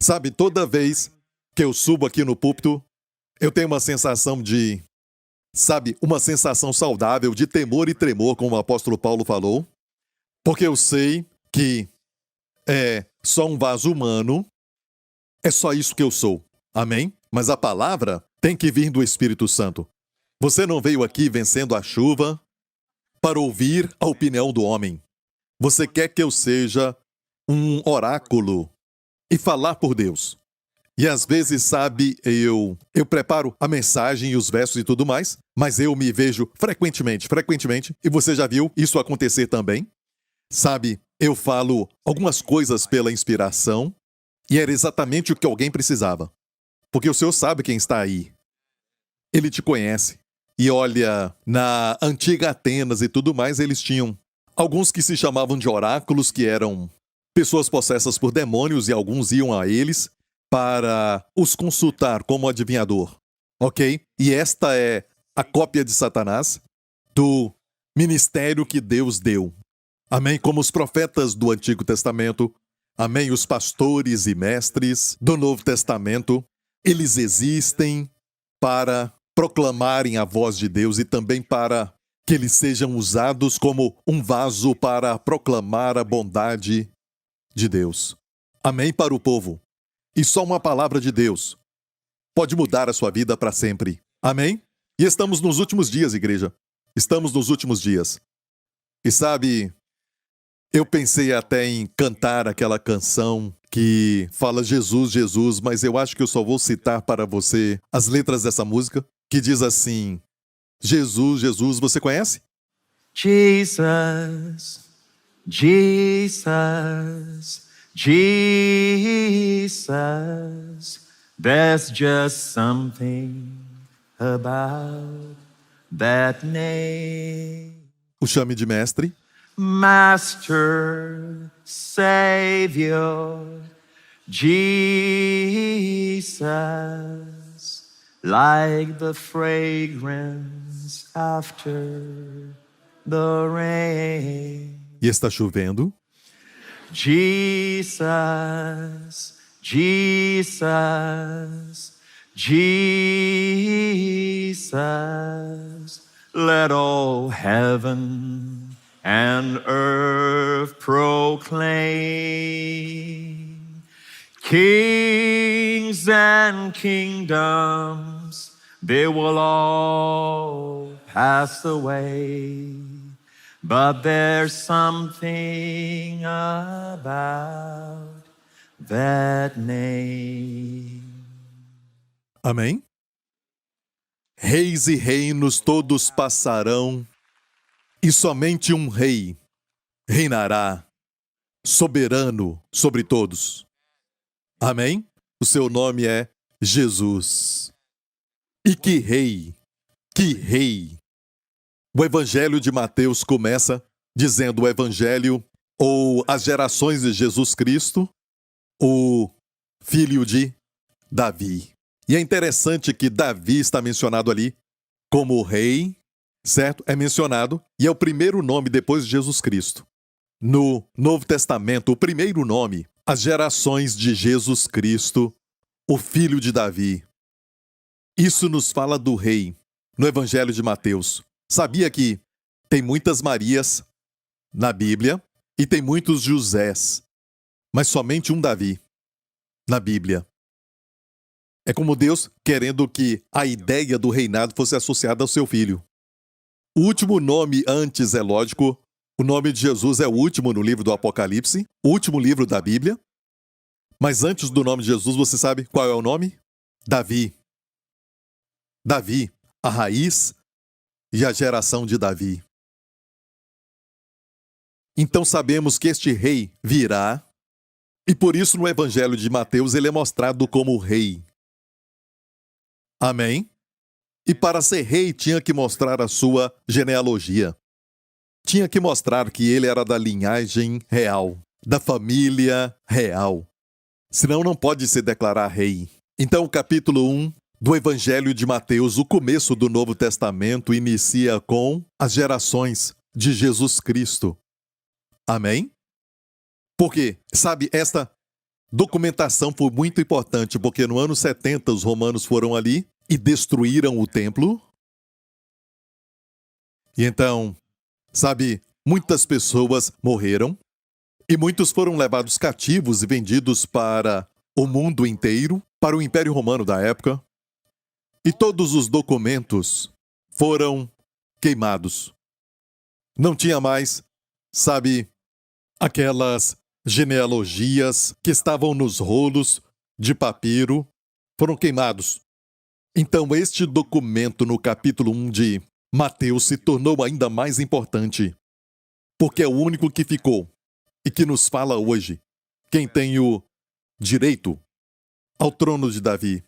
Sabe, toda vez que eu subo aqui no púlpito, eu tenho uma sensação de, sabe, uma sensação saudável de temor e tremor, como o apóstolo Paulo falou, porque eu sei que é só um vaso humano, é só isso que eu sou. Amém? Mas a palavra tem que vir do Espírito Santo. Você não veio aqui vencendo a chuva para ouvir a opinião do homem. Você quer que eu seja um oráculo e falar por Deus. E às vezes, sabe, eu preparo a mensagem e os versos e tudo mais, mas eu me vejo frequentemente, e você já viu isso acontecer também? Sabe, eu falo algumas coisas pela inspiração e era exatamente o que alguém precisava. Porque o Senhor sabe quem está aí. Ele te conhece. E olha, na antiga Atenas e tudo mais, eles tinham alguns que se chamavam de oráculos, que eram pessoas possessas por demônios, e alguns iam a eles para os consultar como adivinhador. Ok? E esta é a cópia de Satanás do ministério que Deus deu. Amém? Como os profetas do Antigo Testamento, amém? Os pastores e mestres do Novo Testamento, eles existem para proclamarem a voz de Deus e também para que eles sejam usados como um vaso para proclamar a bondade de Deus. Amém para o povo. E só uma palavra de Deus pode mudar a sua vida para sempre. Amém? E estamos nos últimos dias, igreja. Estamos nos últimos dias. E sabe, eu pensei até em cantar aquela canção que fala Jesus, Jesus, mas eu acho que eu só vou citar para você as letras dessa música, que diz assim: Jesus, Jesus, você conhece? Jesus, Jesus, Jesus, there's just something about that name. O chame de mestre. Master, Savior, Jesus, like the fragrance after the rain. E está chovendo. Jesus, Jesus, Jesus, let all heaven and earth proclaim. Kings and kingdoms, they will all pass away, but there's something about that name. Amém? Reis e reinos todos passarão, e somente um rei reinará, soberano sobre todos. Amém? O seu nome é Jesus. E que rei! Que rei! O Evangelho de Mateus começa dizendo o Evangelho ou as gerações de Jesus Cristo, o filho de Davi. E é interessante que Davi está mencionado ali como rei, certo? É mencionado, e é o primeiro nome depois de Jesus Cristo. No Novo Testamento, o primeiro nome, as gerações de Jesus Cristo, o filho de Davi. Isso nos fala do rei no Evangelho de Mateus. Sabia que tem muitas Marias na Bíblia e tem muitos Josés, mas somente um Davi na Bíblia. É como Deus querendo que a ideia do reinado fosse associada ao seu filho. O último nome antes é lógico, o nome de Jesus é o último no livro do Apocalipse, o último livro da Bíblia. Mas antes do nome de Jesus, você sabe qual é o nome? Davi. Davi, a raiz e a geração de Davi. Então sabemos que este rei virá, e por isso no Evangelho de Mateus ele é mostrado como rei. Amém? E para ser rei tinha que mostrar a sua genealogia. Tinha que mostrar que ele era da linhagem real, da família real. Senão não pode se declarar rei. Então o capítulo 1 do Evangelho de Mateus, o começo do Novo Testamento, inicia com as gerações de Jesus Cristo. Amém? Porque, sabe, esta documentação foi muito importante, porque no ano 70 os romanos foram ali e destruíram o templo. E então, sabe, muitas pessoas morreram e muitos foram levados cativos e vendidos para o mundo inteiro, para o Império Romano da época. E todos os documentos foram queimados. Não tinha mais, sabe, aquelas genealogias que estavam nos rolos de papiro, foram queimados. Então este documento no capítulo 1 de Mateus se tornou ainda mais importante, porque é o único que ficou e que nos fala hoje quem tem o direito ao trono de Davi.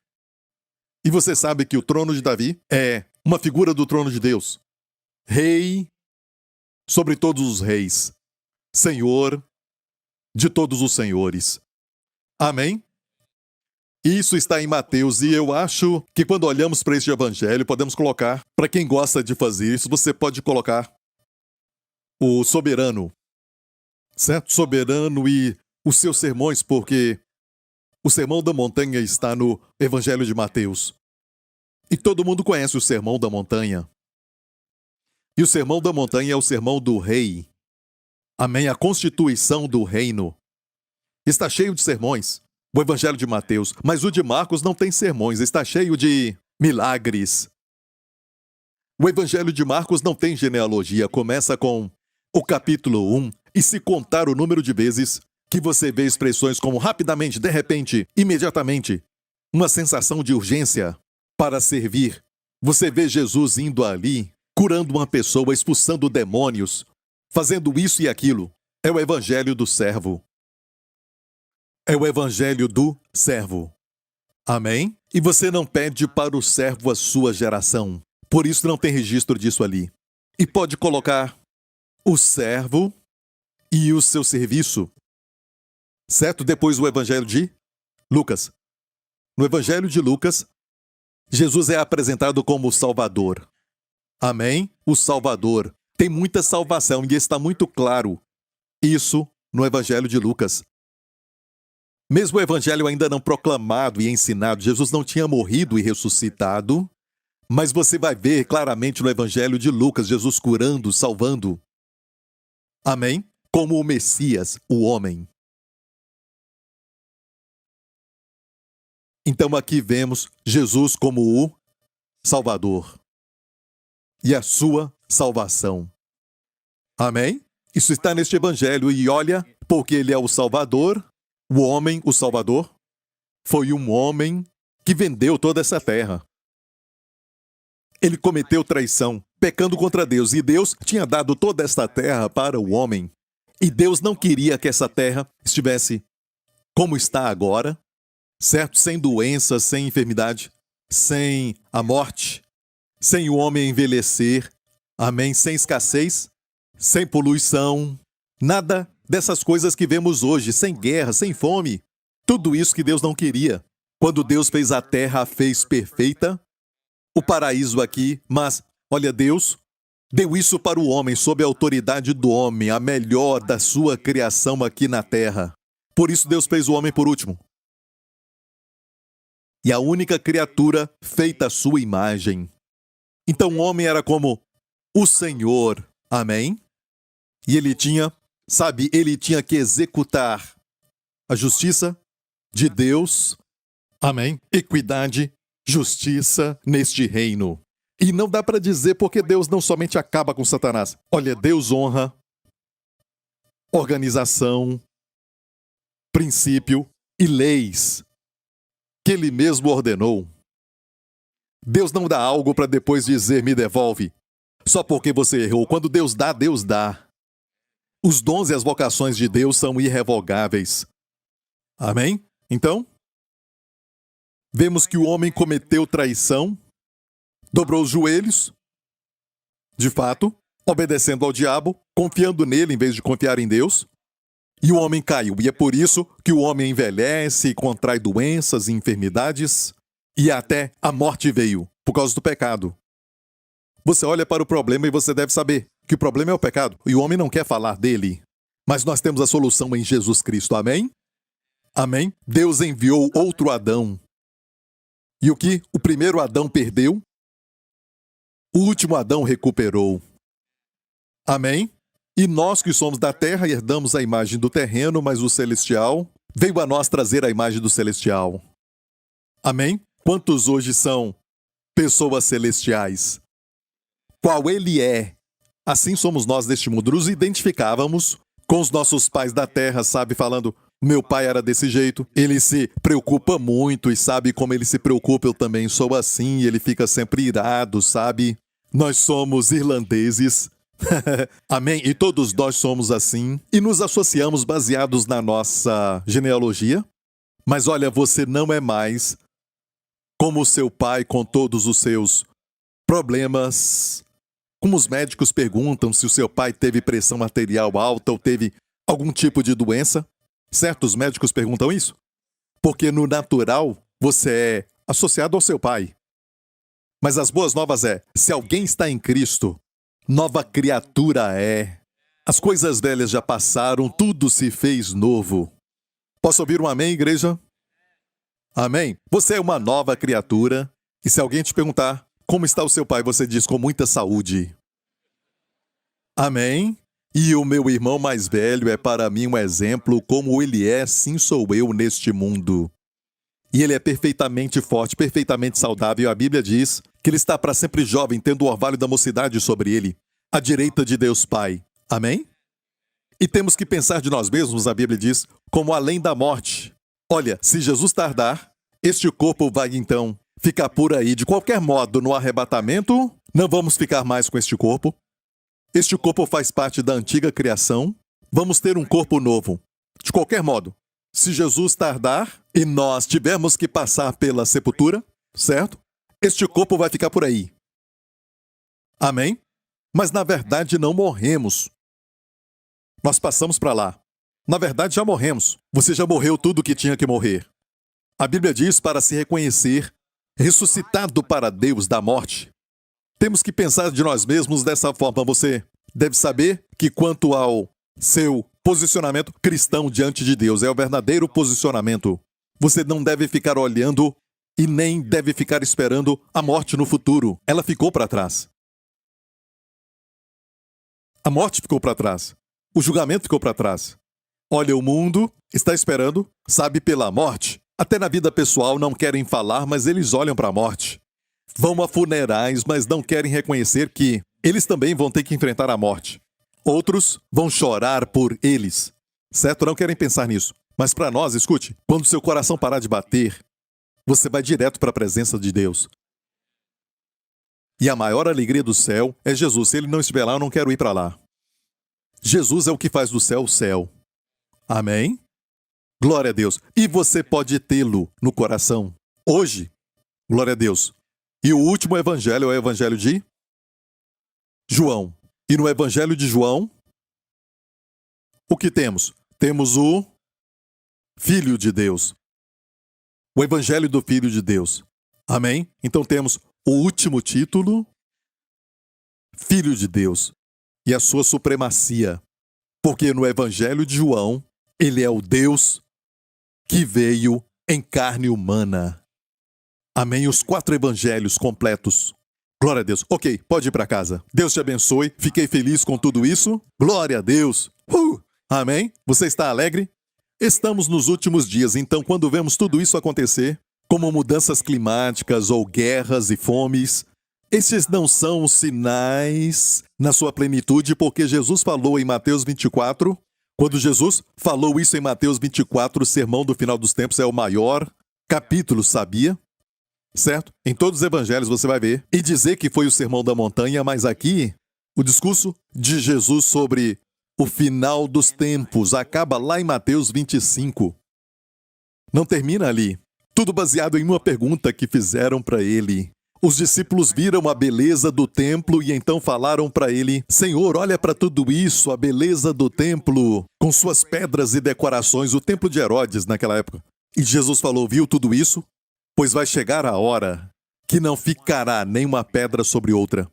E você sabe que o trono de Davi é uma figura do trono de Deus. Rei sobre todos os reis. Senhor de todos os senhores. Amém? Isso está em Mateus e eu acho que quando olhamos para este evangelho, podemos colocar, para quem gosta de fazer isso, você pode colocar o soberano, certo? Soberano e os seus sermões, porque o Sermão da Montanha está no Evangelho de Mateus. E todo mundo conhece o Sermão da Montanha. E o Sermão da Montanha é o sermão do rei. Amém? A constituição do reino. Está cheio de sermões, o Evangelho de Mateus, mas o de Marcos não tem sermões, está cheio de milagres. O Evangelho de Marcos não tem genealogia, começa com o capítulo 1, e se contar o número de vezes que você vê expressões como rapidamente, de repente, imediatamente, uma sensação de urgência para servir. Você vê Jesus indo ali, curando uma pessoa, expulsando demônios, fazendo isso e aquilo. É o Evangelho do servo. É o Evangelho do servo. Amém? E você não pede para o servo a sua geração. Por isso não tem registro disso ali. E pode colocar o servo e o seu serviço. Certo? Depois o Evangelho de Lucas. No Evangelho de Lucas, Jesus é apresentado como o Salvador. Amém? O Salvador. Tem muita salvação e está muito claro isso no Evangelho de Lucas. Mesmo o Evangelho ainda não proclamado e ensinado, Jesus não tinha morrido e ressuscitado, mas você vai ver claramente no Evangelho de Lucas, Jesus curando, salvando. Amém? Como o Messias, o homem. Então aqui vemos Jesus como o Salvador e a sua salvação. Amém? Isso está neste Evangelho e olha, porque ele é o Salvador, o homem, o Salvador, foi um homem que vendeu toda essa terra. Ele cometeu traição, pecando contra Deus, e Deus tinha dado toda esta terra para o homem. E Deus não queria que essa terra estivesse como está agora, certo? Sem doença, sem enfermidade, sem a morte, sem o homem envelhecer, amém? Sem escassez, sem poluição, nada dessas coisas que vemos hoje, sem guerra, sem fome. Tudo isso que Deus não queria. Quando Deus fez a terra, a fez perfeita, o paraíso aqui, mas, olha, Deus deu isso para o homem, sob a autoridade do homem, a melhor da sua criação aqui na terra. Por isso Deus fez o homem por último. E a única criatura feita à sua imagem. Então o homem era como o Senhor, amém? E ele tinha, ele tinha que executar a justiça de Deus, amém? Equidade, justiça neste reino. E não dá para dizer porque Deus não somente acaba com Satanás. Olha, Deus honra, organização, princípio e leis que Ele mesmo ordenou. Deus não dá algo para depois dizer, me devolve, só porque você errou. Quando Deus dá, Deus dá. Os dons e as vocações de Deus são irrevogáveis. Amém? Então, vemos que o homem cometeu traição, dobrou os joelhos, de fato, obedecendo ao diabo, confiando nele em vez de confiar em Deus, e o homem caiu. E é por isso que o homem envelhece, contrai doenças e enfermidades, e até a morte veio, por causa do pecado. Você olha para o problema e você deve saber que o problema é o pecado, e o homem não quer falar dele. Mas nós temos a solução em Jesus Cristo, amém? Amém? Deus enviou outro Adão. E o que o primeiro Adão perdeu, o último Adão recuperou. Amém? E nós que somos da terra herdamos a imagem do terreno, mas o celestial veio a nós trazer a imagem do celestial. Amém? Quantos hoje são pessoas celestiais? Qual ele é? Assim somos nós deste mundo. Nos identificávamos com os nossos pais da terra, sabe? Falando, meu pai era desse jeito. Ele se preocupa muito e sabe como ele se preocupa, eu também sou assim. E ele fica sempre irado, sabe? Nós somos irlandeses. Amém? E todos nós somos assim. E nos associamos baseados na nossa genealogia. Mas olha, você não é mais como o seu pai com todos os seus problemas. Como os médicos perguntam se o seu pai teve pressão arterial alta ou teve algum tipo de doença. Certo? Os médicos perguntam isso. Porque no natural, você é associado ao seu pai. Mas as boas novas é, se alguém está em Cristo, nova criatura é. As coisas velhas já passaram, tudo se fez novo. Posso ouvir um amém, igreja? Amém? Você é uma nova criatura. E se alguém te perguntar, como está o seu pai? Você diz, com muita saúde. Amém? E o meu irmão mais velho é para mim um exemplo, como ele é, assim sou eu neste mundo. E ele é perfeitamente forte, perfeitamente saudável. A Bíblia diz que ele está para sempre jovem, tendo o orvalho da mocidade sobre ele, à direita de Deus Pai. Amém? E temos que pensar de nós mesmos, a Bíblia diz, como além da morte. Olha, se Jesus tardar, este corpo vai então ficar por aí. De qualquer modo, no arrebatamento, não vamos ficar mais com este corpo. Este corpo faz parte da antiga criação. Vamos ter um corpo novo. De qualquer modo, se Jesus tardar e nós tivermos que passar pela sepultura, certo? Este corpo vai ficar por aí. Amém? Mas na verdade não morremos. Nós passamos para lá. Na verdade já morremos. Você já morreu tudo o que tinha que morrer. A Bíblia diz para se reconhecer ressuscitado para Deus da morte. Temos que pensar de nós mesmos dessa forma. Você deve saber que quanto ao seu posicionamento cristão diante de Deus, é o verdadeiro posicionamento. Você não deve ficar olhando e nem deve ficar esperando a morte no futuro. Ela ficou para trás. A morte ficou para trás. O julgamento ficou para trás. Olha, o mundo está esperando, sabe, pela morte. Até na vida pessoal não querem falar, mas eles olham para a morte. Vão a funerais, mas não querem reconhecer que eles também vão ter que enfrentar a morte. Outros vão chorar por eles. Certo? Não querem pensar nisso. Mas para nós, escute, quando seu coração parar de bater, você vai direto para a presença de Deus. E a maior alegria do céu é Jesus. Se ele não estiver lá, eu não quero ir para lá. Jesus é o que faz do céu o céu. Amém? Glória a Deus. E você pode tê-lo no coração. Hoje, glória a Deus. E o último evangelho é o evangelho de João. E no evangelho de João, o que temos? Temos o Filho de Deus. O evangelho do Filho de Deus. Amém? Então temos o último título, Filho de Deus. E a sua supremacia. Porque no evangelho de João, ele é o Deus que veio em carne humana. Amém? Os 4 evangelhos completos. Glória a Deus. Ok, pode ir para casa. Deus te abençoe. Fiquei feliz com tudo isso. Glória a Deus. Amém? Você está alegre? Estamos nos últimos dias, então quando vemos tudo isso acontecer, como mudanças climáticas ou guerras e fomes, esses não são os sinais na sua plenitude, porque Jesus falou em Mateus 24, quando Jesus falou isso em Mateus 24, o sermão do final dos tempos é o maior capítulo, sabia? Certo? Em todos os evangelhos você vai ver. E dizer que foi o sermão da montanha, mas aqui, o discurso de Jesus sobre o final dos tempos acaba lá em Mateus 25. Não termina ali. Tudo baseado em uma pergunta que fizeram para ele. Os discípulos viram a beleza do templo e então falaram para ele: Senhor, olha para tudo isso, a beleza do templo, com suas pedras e decorações, o templo de Herodes naquela época. E Jesus falou: viu tudo isso? Pois vai chegar a hora que não ficará nenhuma pedra sobre outra.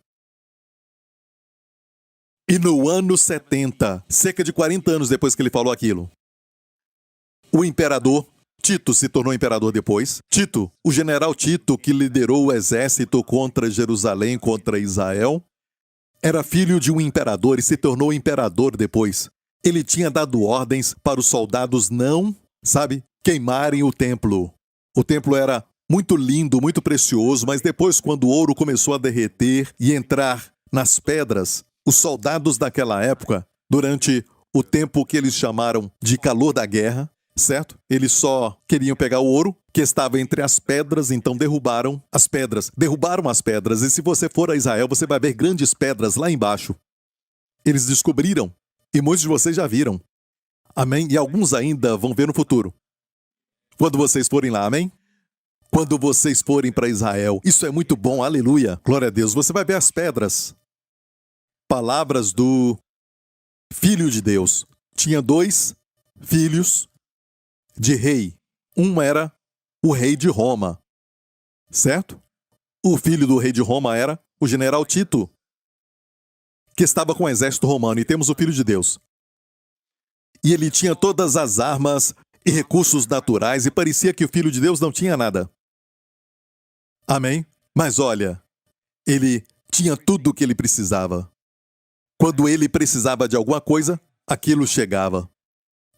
E no ano 70, cerca de 40 anos depois que ele falou aquilo, o imperador Tito se tornou imperador depois. Tito, o general Tito, que liderou o exército contra Jerusalém, contra Israel, era filho de um imperador e se tornou imperador depois. Ele tinha dado ordens para os soldados não, queimarem o templo. O templo era muito lindo, muito precioso, mas depois, quando o ouro começou a derreter e entrar nas pedras, os soldados daquela época, durante o tempo que eles chamaram de calor da guerra, certo? Eles só queriam pegar o ouro que estava entre as pedras, então derrubaram as pedras. Derrubaram as pedras, e se você for a Israel, você vai ver grandes pedras lá embaixo. Eles descobriram, e muitos de vocês já viram. Amém? E alguns ainda vão ver no futuro. Quando vocês forem lá, amém? Quando vocês forem para Israel, isso é muito bom, aleluia, glória a Deus. Você vai ver as pedras. Palavras do Filho de Deus. Tinha 2 filhos de rei. Um era o rei de Roma, certo? O filho do rei de Roma era o general Tito, que estava com o exército romano. E temos o Filho de Deus. E ele tinha todas as armas e recursos naturais, e parecia que o Filho de Deus não tinha nada. Amém? Mas olha, ele tinha tudo o que ele precisava. Quando ele precisava de alguma coisa, aquilo chegava.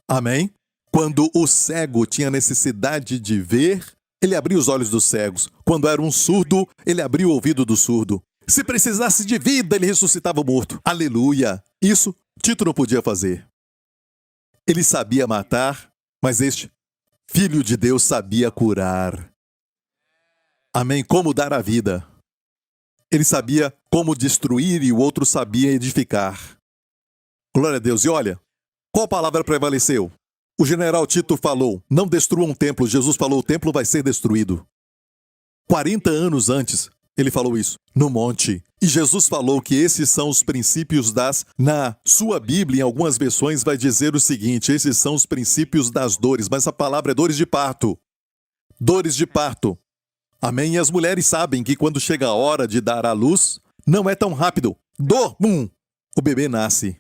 Amém? Quando o cego tinha necessidade de ver, ele abria os olhos dos cegos. Quando era um surdo, ele abria o ouvido do surdo. Se precisasse de vida, ele ressuscitava o morto. Aleluia! Isso Tito não podia fazer. Ele sabia matar, mas este Filho de Deus sabia curar. Amém? Como dar a vida. Ele sabia como destruir e o outro sabia edificar. Glória a Deus. E olha, qual palavra prevaleceu? O general Tito falou, não destruam o templo. Jesus falou, o templo vai ser destruído. 40 anos antes, ele falou isso, no monte. E Jesus falou que esses são os princípios Na sua Bíblia, em algumas versões, vai dizer o seguinte, esses são os princípios das dores, mas a palavra é dores de parto. Dores de parto. Amém? E as mulheres sabem que quando chega a hora de dar à luz, não é tão rápido. Dor, o bebê nasce.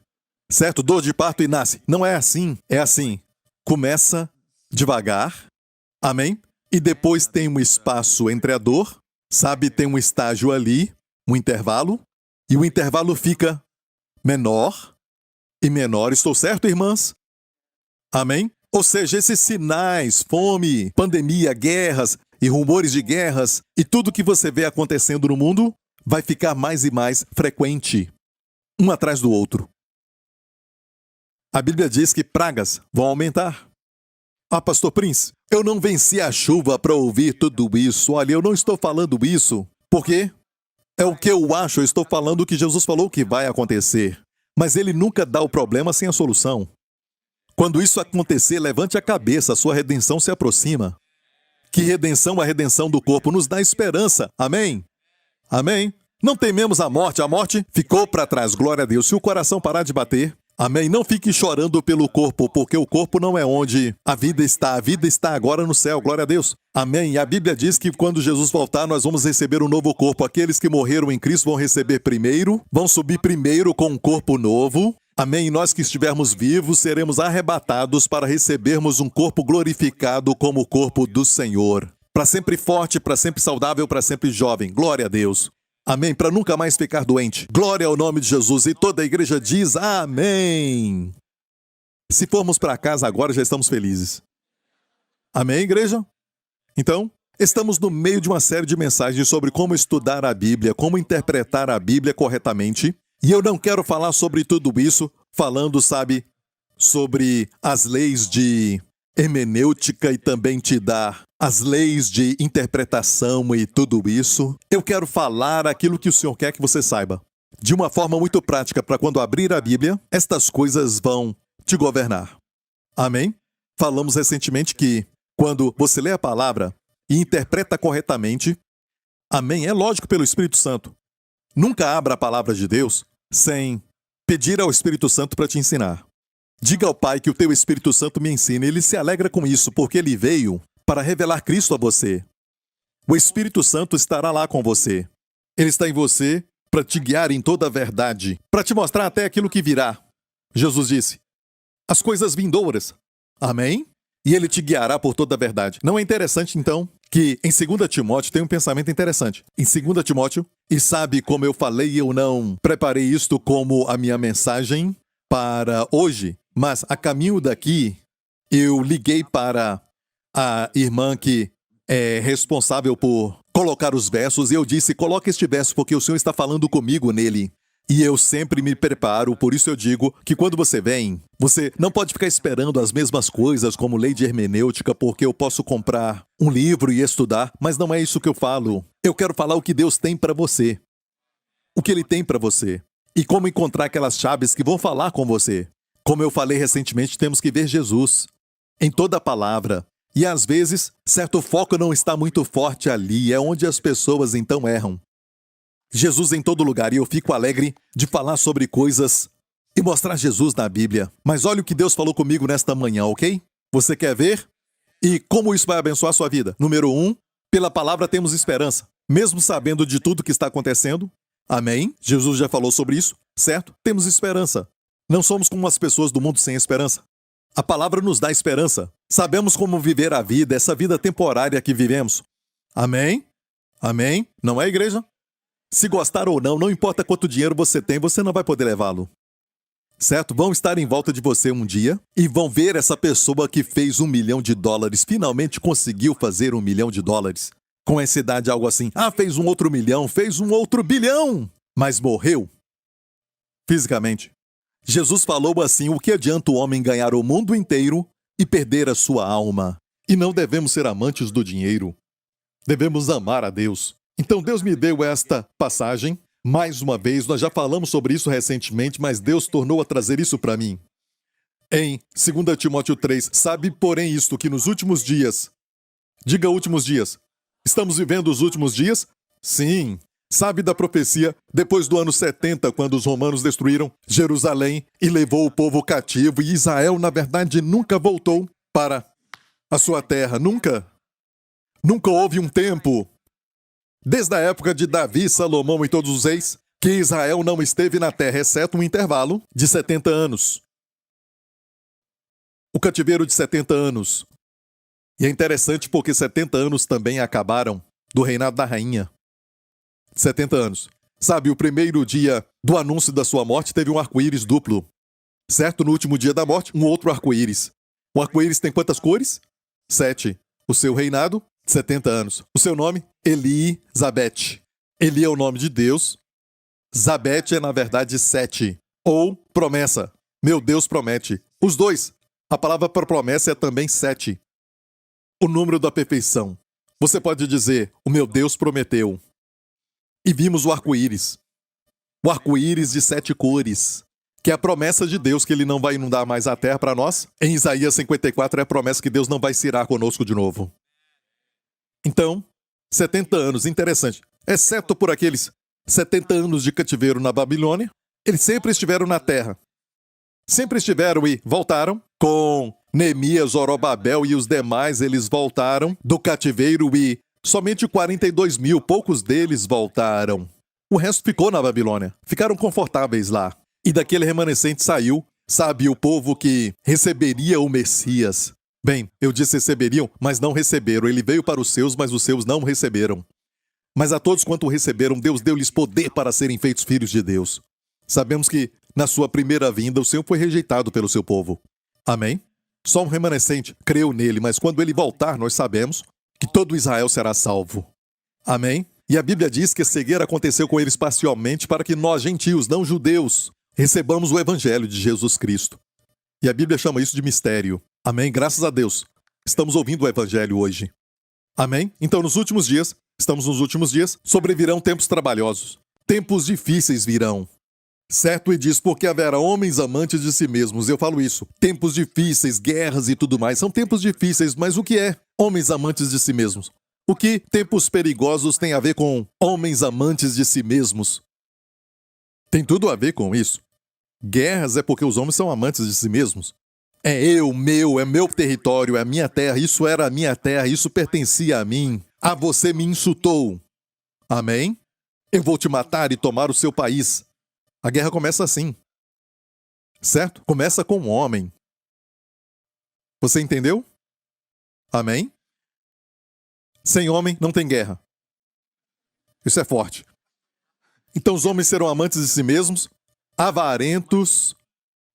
Certo? Dor de parto e nasce. Não é assim. É assim. Começa devagar. Amém? E depois tem um espaço entre a dor. Tem um estágio ali, um intervalo. E o intervalo fica menor e menor. Estou certo, irmãs? Amém? Ou seja, esses sinais, fome, pandemia, guerras e rumores de guerras e tudo que você vê acontecendo no mundo vai ficar mais e mais frequente, um atrás do outro. A Bíblia diz que pragas vão aumentar. Ah, Pastor Prince, eu não venci a chuva para ouvir tudo isso. Olha, eu não estou falando isso porque é o que eu acho. Eu estou falando o que Jesus falou que vai acontecer. Mas ele nunca dá o problema sem a solução. Quando isso acontecer, levante a cabeça, a sua redenção se aproxima. Que redenção? A redenção do corpo nos dá esperança. Amém? Amém? Não tememos a morte ficou para trás, glória a Deus. Se o coração parar de bater, amém? Não fique chorando pelo corpo, porque o corpo não é onde a vida está agora no céu, glória a Deus. Amém? E a Bíblia diz que quando Jesus voltar, nós vamos receber um novo corpo. Aqueles que morreram em Cristo vão receber primeiro, vão subir primeiro com um corpo novo. Amém? E nós que estivermos vivos, seremos arrebatados para recebermos um corpo glorificado como o corpo do Senhor. Para sempre forte, para sempre saudável, para sempre jovem. Glória a Deus. Amém? Para nunca mais ficar doente. Glória ao nome de Jesus. E toda a igreja diz amém. Se formos para casa agora, já estamos felizes. Amém, igreja? Então, estamos no meio de uma série de mensagens sobre como estudar a Bíblia, como interpretar a Bíblia corretamente. E eu não quero falar sobre tudo isso, falando, sobre as leis de hermenêutica e também te dar as leis de interpretação e tudo isso. Eu quero falar aquilo que o Senhor quer que você saiba. De uma forma muito prática, para quando abrir a Bíblia, estas coisas vão te governar. Amém? Falamos recentemente que quando você lê a palavra e interpreta corretamente, amém? É lógico pelo Espírito Santo. Nunca abra a palavra de Deus sem pedir ao Espírito Santo para te ensinar. Diga ao Pai que o teu Espírito Santo me ensina. Ele se alegra com isso, porque ele veio para revelar Cristo a você. O Espírito Santo estará lá com você. Ele está em você para te guiar em toda a verdade, para te mostrar até aquilo que virá. Jesus disse, as coisas vindouras. Amém? e ele te guiará por toda a verdade. Não é interessante, então, que em 2 Timóteo tem um pensamento interessante. Em 2 Timóteo, e sabe como eu falei, eu não preparei isto como a minha mensagem para hoje, mas a caminho daqui, eu liguei para a irmã que é responsável por colocar os versos, e eu disse, coloque este verso porque o Senhor está falando comigo nele. E eu sempre me preparo, por isso eu digo que quando você vem, você não pode ficar esperando as mesmas coisas como lei de hermenêutica, porque eu posso comprar um livro e estudar, mas não é isso que eu falo. Eu quero falar o que Deus tem para você. O que Ele tem para você. E como encontrar aquelas chaves que vão falar com você. Como eu falei recentemente, temos que ver Jesus em toda a palavra. E às vezes, certo foco não está muito forte ali, é onde as pessoas então erram. Jesus em todo lugar, e eu fico alegre de falar sobre coisas e mostrar Jesus na Bíblia. Mas olha o que Deus falou comigo nesta manhã, ok? Você quer ver? E como isso vai abençoar a sua vida? Número 1, pela palavra temos esperança. Mesmo sabendo de tudo que está acontecendo. Amém? Jesus já falou sobre isso, certo? Temos esperança. Não somos como as pessoas do mundo sem esperança. A palavra nos dá esperança. Sabemos como viver a vida, essa vida temporária que vivemos. Amém? Amém? Não é, igreja? Se gostar ou não, não importa quanto dinheiro você tem, você não vai poder levá-lo. Certo? Vão estar em volta de você um dia e vão ver essa pessoa que fez $1 milhão, finalmente conseguiu fazer $1 milhão. Com essa idade, algo assim. Ah, fez um outro milhão, fez um outro bilhão, mas morreu. Fisicamente. Jesus falou assim, o que adianta o homem ganhar o mundo inteiro e perder a sua alma? E não devemos ser amantes do dinheiro. Devemos amar a Deus. Então Deus me deu esta passagem. Mais uma vez, nós já falamos sobre isso recentemente, mas Deus tornou a trazer isso para mim. Em 2 Timóteo 3, sabe, porém, isto, que nos últimos dias... Diga últimos dias. Estamos vivendo os últimos dias? Sim. Sabe da profecia, depois do ano 70, quando os romanos destruíram Jerusalém e levou o povo cativo, e Israel, na verdade, nunca voltou para a sua terra. Nunca. Nunca houve um tempo... Desde a época de Davi, Salomão e todos os reis, que Israel não esteve na terra, exceto um intervalo de 70 anos. O cativeiro de 70 anos. E é interessante porque 70 anos também acabaram do reinado da rainha. 70 anos. Sabe, o primeiro dia do anúncio da sua morte teve um arco-íris duplo. Certo? No último dia da morte, um outro arco-íris. O arco-íris tem quantas cores? 7. O seu reinado? 70 anos. O seu nome? Eli-Zabete. Eli é o nome de Deus. Zabete é, na verdade, 7. Ou promessa. Meu Deus promete. Os dois. A palavra para promessa é também 7. O número da perfeição. Você pode dizer, o meu Deus prometeu. E vimos o arco-íris. O arco-íris de 7 cores. Que é a promessa de Deus que Ele não vai inundar mais a terra para nós. Em Isaías 54 é a promessa que Deus não vai se irar conosco de novo. Então, 70 anos, interessante. Exceto por aqueles 70 anos de cativeiro na Babilônia, eles sempre estiveram na terra. Sempre estiveram e voltaram. Com Neemias, Zorobabel e os demais, eles voltaram do cativeiro e somente 42 mil, poucos deles voltaram. O resto ficou na Babilônia. Ficaram confortáveis lá. E daquele remanescente saiu, sabe, o povo que receberia o Messias. Bem, eu disse receberiam, mas não receberam. Ele veio para os seus, mas os seus não receberam. Mas a todos quanto receberam, Deus deu-lhes poder para serem feitos filhos de Deus. Sabemos que, na sua primeira vinda, o Senhor foi rejeitado pelo seu povo. Amém? Só um remanescente creu nele, mas quando ele voltar, nós sabemos que todo Israel será salvo. Amém? E a Bíblia diz que a cegueira aconteceu com eles parcialmente para que nós, gentios, não judeus, recebamos o Evangelho de Jesus Cristo. E a Bíblia chama isso de mistério. Amém? Graças a Deus. Estamos ouvindo o Evangelho hoje. Amém? Então, estamos nos últimos dias, sobrevirão tempos trabalhosos. Tempos difíceis virão. Certo? E diz, porque haverá homens amantes de si mesmos. Eu falo isso. Tempos difíceis, guerras e tudo mais. São tempos difíceis, mas o que é homens amantes de si mesmos? O que tempos perigosos tem a ver com homens amantes de si mesmos? Tem tudo a ver com isso. Guerras é porque os homens são amantes de si mesmos. É meu território, é a minha terra, isso era a minha terra, isso pertencia a mim. Ah, você me insultou. Amém? Eu vou te matar e tomar o seu país. A guerra começa assim. Certo? Começa com um homem. Você entendeu? Amém? Sem homem não tem guerra. Isso é forte. Então os homens serão amantes de si mesmos, avarentos.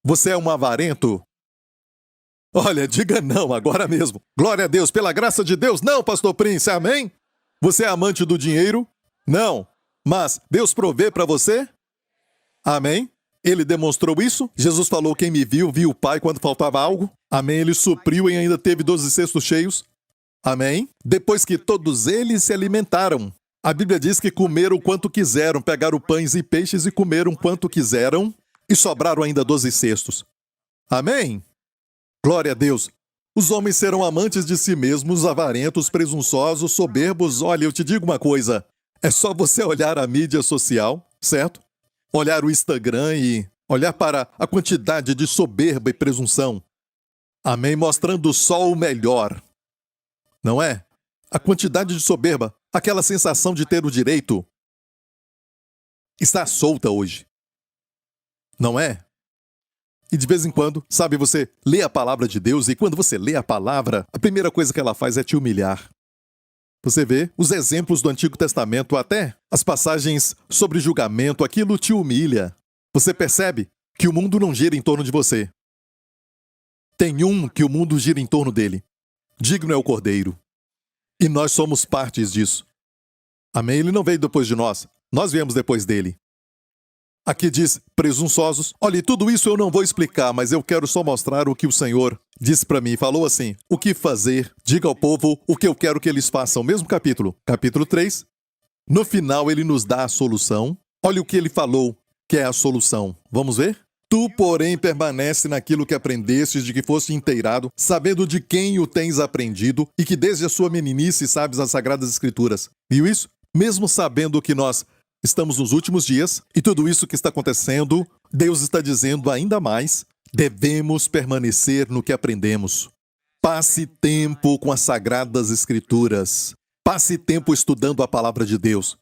Você é um avarento? Olha, diga não agora mesmo. Glória a Deus, pela graça de Deus. Não, pastor Prince, amém? Você é amante do dinheiro? Não. Mas Deus provê para você? Amém? Ele demonstrou isso? Jesus falou, quem me viu, viu o Pai quando faltava algo? Amém? Ele supriu e ainda teve 12 cestos cheios? Amém? Depois que todos eles se alimentaram, a Bíblia diz que comeram quanto quiseram, pegaram pães e peixes e comeram quanto quiseram, e sobraram ainda 12 cestos. Amém? Glória a Deus. Os homens serão amantes de si mesmos, avarentos, presunçosos, soberbos. Olha, eu te digo uma coisa. É só você olhar a mídia social, certo? Olhar o Instagram e olhar para a quantidade de soberba e presunção. Amém? Mostrando só o melhor. Não é? A quantidade de soberba, aquela sensação de ter o direito, está solta hoje. Não é? E de vez em quando, sabe, você lê a palavra de Deus e quando você lê a palavra, a primeira coisa que ela faz é te humilhar. Você vê os exemplos do Antigo Testamento, até as passagens sobre julgamento, aquilo te humilha. Você percebe que o mundo não gira em torno de você. Tem um que o mundo gira em torno dele. Digno é o Cordeiro. E nós somos partes disso. Amém? Ele não veio depois de nós. Nós viemos depois dele. Aqui diz, presunçosos. Olha, tudo isso eu não vou explicar, mas eu quero só mostrar o que o Senhor disse para mim. Falou assim, o que fazer? Diga ao povo o que eu quero que eles façam. Mesmo capítulo. Capítulo 3. No final, ele nos dá a solução. Olha o que ele falou, que é a solução. Vamos ver? Tu, porém, permanece naquilo que aprendestes, de que foste inteirado, sabendo de quem o tens aprendido, e que desde a sua meninice sabes as Sagradas Escrituras. Viu isso? Mesmo sabendo que nós estamos nos últimos dias, e tudo isso que está acontecendo, Deus está dizendo ainda mais, devemos permanecer no que aprendemos. Passe tempo com as Sagradas Escrituras. Passe tempo estudando a Palavra de Deus.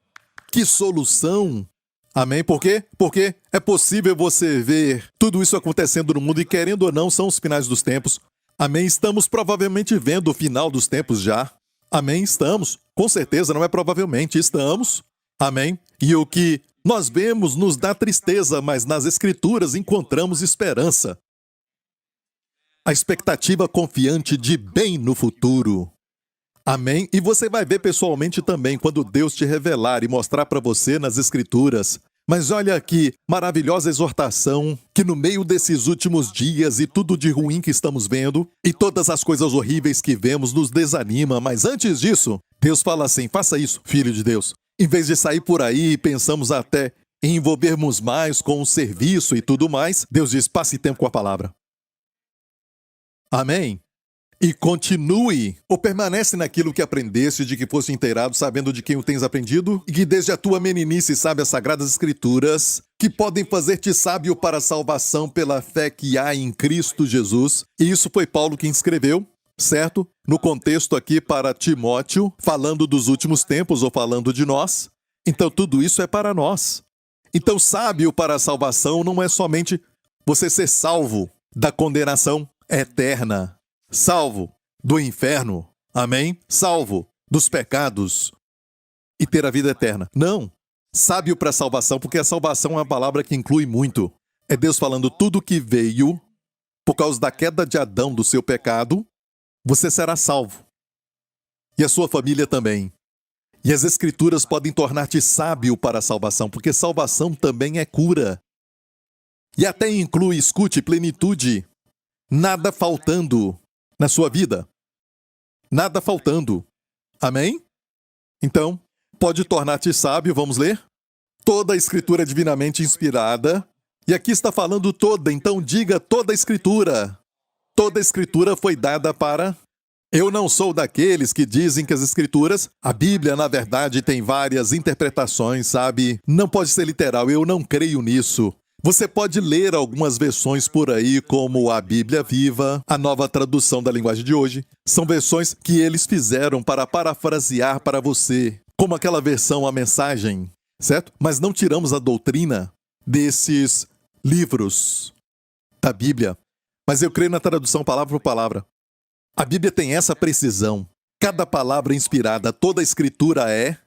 Que solução! Amém? Por quê? Porque é possível você ver tudo isso acontecendo no mundo e, querendo ou não, são os finais dos tempos. Amém? Estamos provavelmente vendo o final dos tempos já. Amém? Estamos. Com certeza, não é provavelmente. Estamos. Amém? E o que nós vemos nos dá tristeza, mas nas Escrituras encontramos esperança. A expectativa confiante de bem no futuro. Amém? E você vai ver pessoalmente também quando Deus te revelar e mostrar para você nas Escrituras. Mas olha aqui, maravilhosa exortação, que no meio desses últimos dias e tudo de ruim que estamos vendo, e todas as coisas horríveis que vemos nos desanima, mas antes disso, Deus fala assim, faça isso, filho de Deus. Em vez de sair por aí e pensamos até em envolvermos mais com o serviço e tudo mais, Deus diz, passe tempo com a palavra. Amém? E continue, ou permanece naquilo que aprendeste, de que foste inteirado, sabendo de quem o tens aprendido, e que desde a tua meninice sabe as Sagradas Escrituras, que podem fazer-te sábio para a salvação pela fé que há em Cristo Jesus. E isso foi Paulo quem escreveu, certo? No contexto aqui para Timóteo, falando dos últimos tempos ou falando de nós. Então tudo isso é para nós. Então sábio para a salvação não é somente você ser salvo da condenação eterna. Salvo do inferno, amém? Salvo dos pecados e ter a vida eterna. Não, sábio para a salvação, porque a salvação é uma palavra que inclui muito. É Deus falando tudo que veio por causa da queda de Adão do seu pecado, você será salvo. E a sua família também. E as Escrituras podem tornar-te sábio para a salvação, porque salvação também é cura. E até inclui, escute, plenitude, nada faltando na sua vida. Nada faltando. Amém? Então, pode tornar-te sábio, vamos ler? Toda a Escritura é divinamente inspirada. E aqui está falando toda, então diga toda a Escritura. Toda a Escritura foi dada para... Eu não sou daqueles que dizem que as Escrituras... A Bíblia, na verdade, tem várias interpretações, sabe? Não pode ser literal, eu não creio nisso. Você pode ler algumas versões por aí, como a Bíblia Viva, a Nova Tradução da Linguagem de Hoje. São versões que eles fizeram para parafrasear para você, como aquela versão, a mensagem, certo? Mas não tiramos a doutrina desses livros da Bíblia. Mas eu creio na tradução palavra por palavra. A Bíblia tem essa precisão. Cada palavra inspirada, toda a escritura é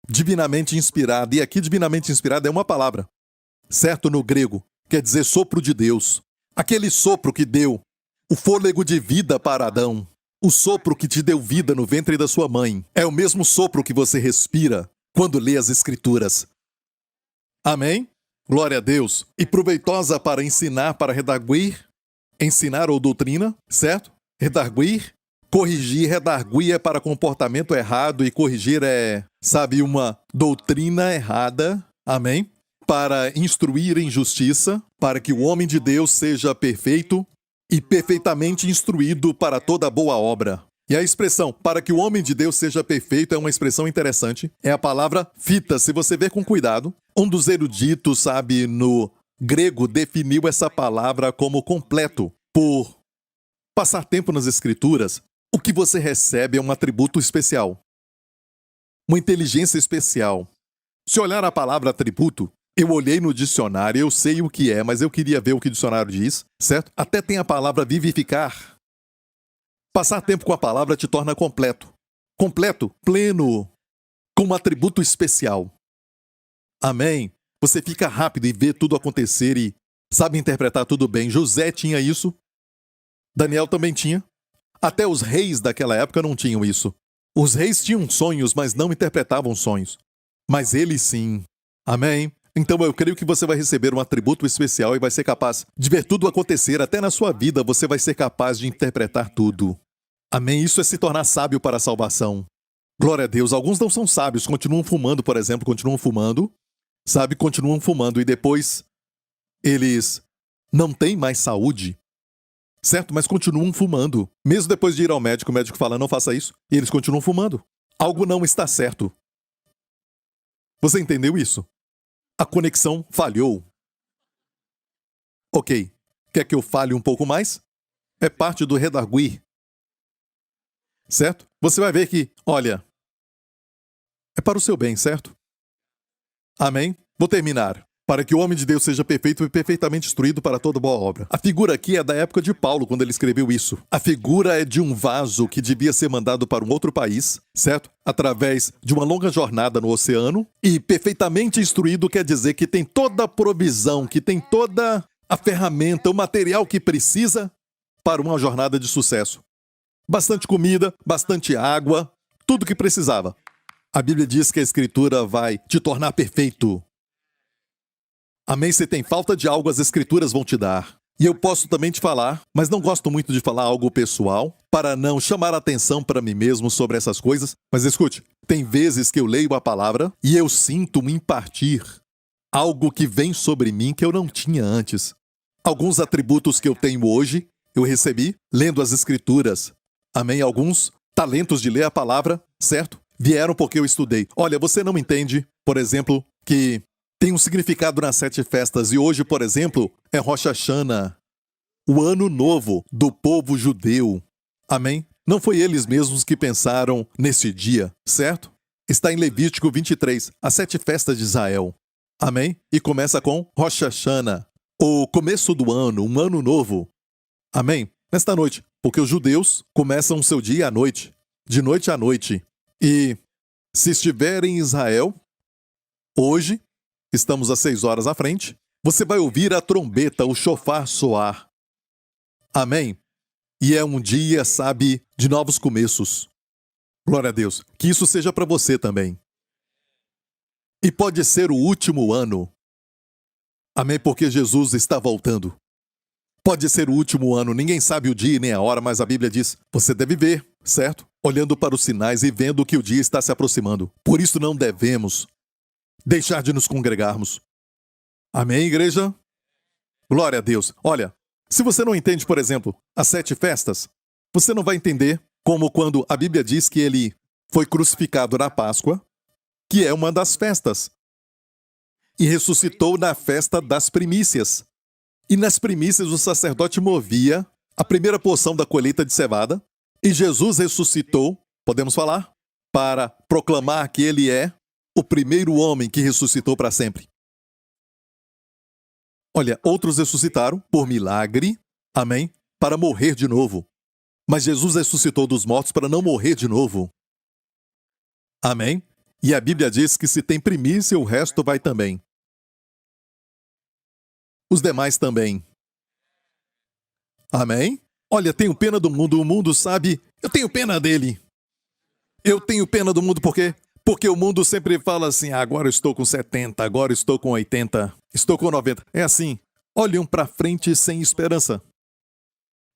divinamente inspirada. E aqui, divinamente inspirada é uma palavra. Certo? No grego, quer dizer sopro de Deus. Aquele sopro que deu o fôlego de vida para Adão. O sopro que te deu vida no ventre da sua mãe. É o mesmo sopro que você respira quando lê as escrituras. Amém? Glória a Deus. E proveitosa para ensinar, para redarguir. Ensinar ou doutrina, certo? Redarguir. Corrigir, redarguir é para comportamento errado e corrigir é, sabe, uma doutrina errada. Amém? Para instruir em justiça, para que o homem de Deus seja perfeito e perfeitamente instruído para toda boa obra. E a expressão, para que o homem de Deus seja perfeito, é uma expressão interessante. É a palavra fita, se você ver com cuidado. Um dos eruditos, sabe, no grego, definiu essa palavra como completo. Por passar tempo nas escrituras, o que você recebe é um atributo especial. Uma inteligência especial. Se olhar a palavra atributo, eu olhei no dicionário, eu sei o que é, mas eu queria ver o que o dicionário diz, certo? Até tem a palavra vivificar. Passar tempo com a palavra te torna completo. Completo, pleno, com um atributo especial. Amém? Você fica rápido e vê tudo acontecer e sabe interpretar tudo bem. José tinha isso. Daniel também tinha. Até os reis daquela época não tinham isso. Os reis tinham sonhos, mas não interpretavam sonhos. Mas ele sim. Amém? Então eu creio que você vai receber um atributo especial e vai ser capaz de ver tudo acontecer. Até na sua vida você vai ser capaz de interpretar tudo. Amém? Isso é se tornar sábio para a salvação. Glória a Deus. Alguns não são sábios, continuam fumando, por exemplo, continuam fumando. Sabe, continuam fumando e depois eles não têm mais saúde. Certo? Mas continuam fumando. Mesmo depois de ir ao médico, o médico fala, não faça isso. E eles continuam fumando. Algo não está certo. Você entendeu isso? A conexão falhou. Ok. Quer que eu fale um pouco mais? É parte do redarguir. Certo? Você vai ver que, olha, é para o seu bem, certo? Amém? Vou terminar. Para que o homem de Deus seja perfeito e perfeitamente instruído para toda boa obra. A figura aqui é da época de Paulo, quando ele escreveu isso. A figura é de um vaso que devia ser mandado para um outro país, certo? Através de uma longa jornada no oceano. E perfeitamente instruído quer dizer que tem toda a provisão, que tem toda a ferramenta, o material que precisa para uma jornada de sucesso. Bastante comida, bastante água, tudo que precisava. A Bíblia diz que a Escritura vai te tornar perfeito. Amém? Se tem falta de algo, as Escrituras vão te dar. E eu posso também te falar, mas não gosto muito de falar algo pessoal, para não chamar a atenção para mim mesmo sobre essas coisas. Mas escute, tem vezes que eu leio a palavra e eu sinto me impartir algo que vem sobre mim que eu não tinha antes. Alguns atributos que eu tenho hoje, eu recebi lendo as Escrituras. Amém? Alguns talentos de ler a palavra, certo? Vieram porque eu estudei. Olha, você não entende, por exemplo, que tem um significado nas 7 festas e hoje, por exemplo, é Rosh Hashanah, o ano novo do povo judeu. Amém? Não foi eles mesmos que pensaram nesse dia, certo? Está em Levítico 23, as 7 festas de Israel. Amém? E começa com Rosh Hashanah, o começo do ano, um ano novo. Amém? Nesta noite, porque os judeus começam o seu dia à noite, de noite à noite. E se estiver em Israel, hoje, estamos às 6 horas à frente, você vai ouvir a trombeta, o shofar soar. Amém? E é um dia, sabe, de novos começos. Glória a Deus. Que isso seja para você também. E pode ser o último ano. Amém? Porque Jesus está voltando. Pode ser o último ano, ninguém sabe o dia nem a hora, mas a Bíblia diz, você deve ver, certo? Olhando para os sinais e vendo que o dia está se aproximando. Por isso não devemos deixar de nos congregarmos. Amém, igreja? Glória a Deus. Olha, se você não entende, por exemplo, as 7 festas, você não vai entender como quando a Bíblia diz que ele foi crucificado na Páscoa, que é uma das festas, e ressuscitou na festa das primícias. E nas primícias o sacerdote movia a primeira porção da colheita de cevada, e Jesus ressuscitou, podemos falar, para proclamar que ele é o primeiro homem que ressuscitou para sempre. Olha, outros ressuscitaram por milagre, amém, para morrer de novo. Mas Jesus ressuscitou dos mortos para não morrer de novo. Amém? E a Bíblia diz que se tem primícia, o resto vai também. Os demais também. Amém? Olha, tenho pena do mundo, o mundo sabe, eu tenho pena dele. Eu tenho pena do mundo por quê? Porque o mundo sempre fala assim, agora eu estou com 70, agora eu estou com 80, estou com 90. É assim, olhem para frente sem esperança.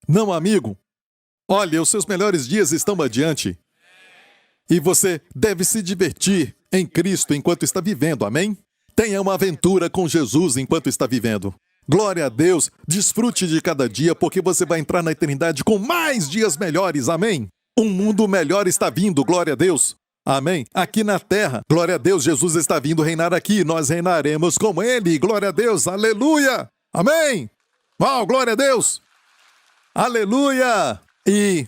Não, amigo. Olha, os seus melhores dias estão adiante. E você deve se divertir em Cristo enquanto está vivendo, amém? Tenha uma aventura com Jesus enquanto está vivendo. Glória a Deus, desfrute de cada dia, porque você vai entrar na eternidade com mais dias melhores, amém? Um mundo melhor está vindo, glória a Deus. Amém? Aqui na terra, glória a Deus, Jesus está vindo reinar aqui, nós reinaremos com Ele, glória a Deus, aleluia, amém? Uau, glória a Deus, aleluia! E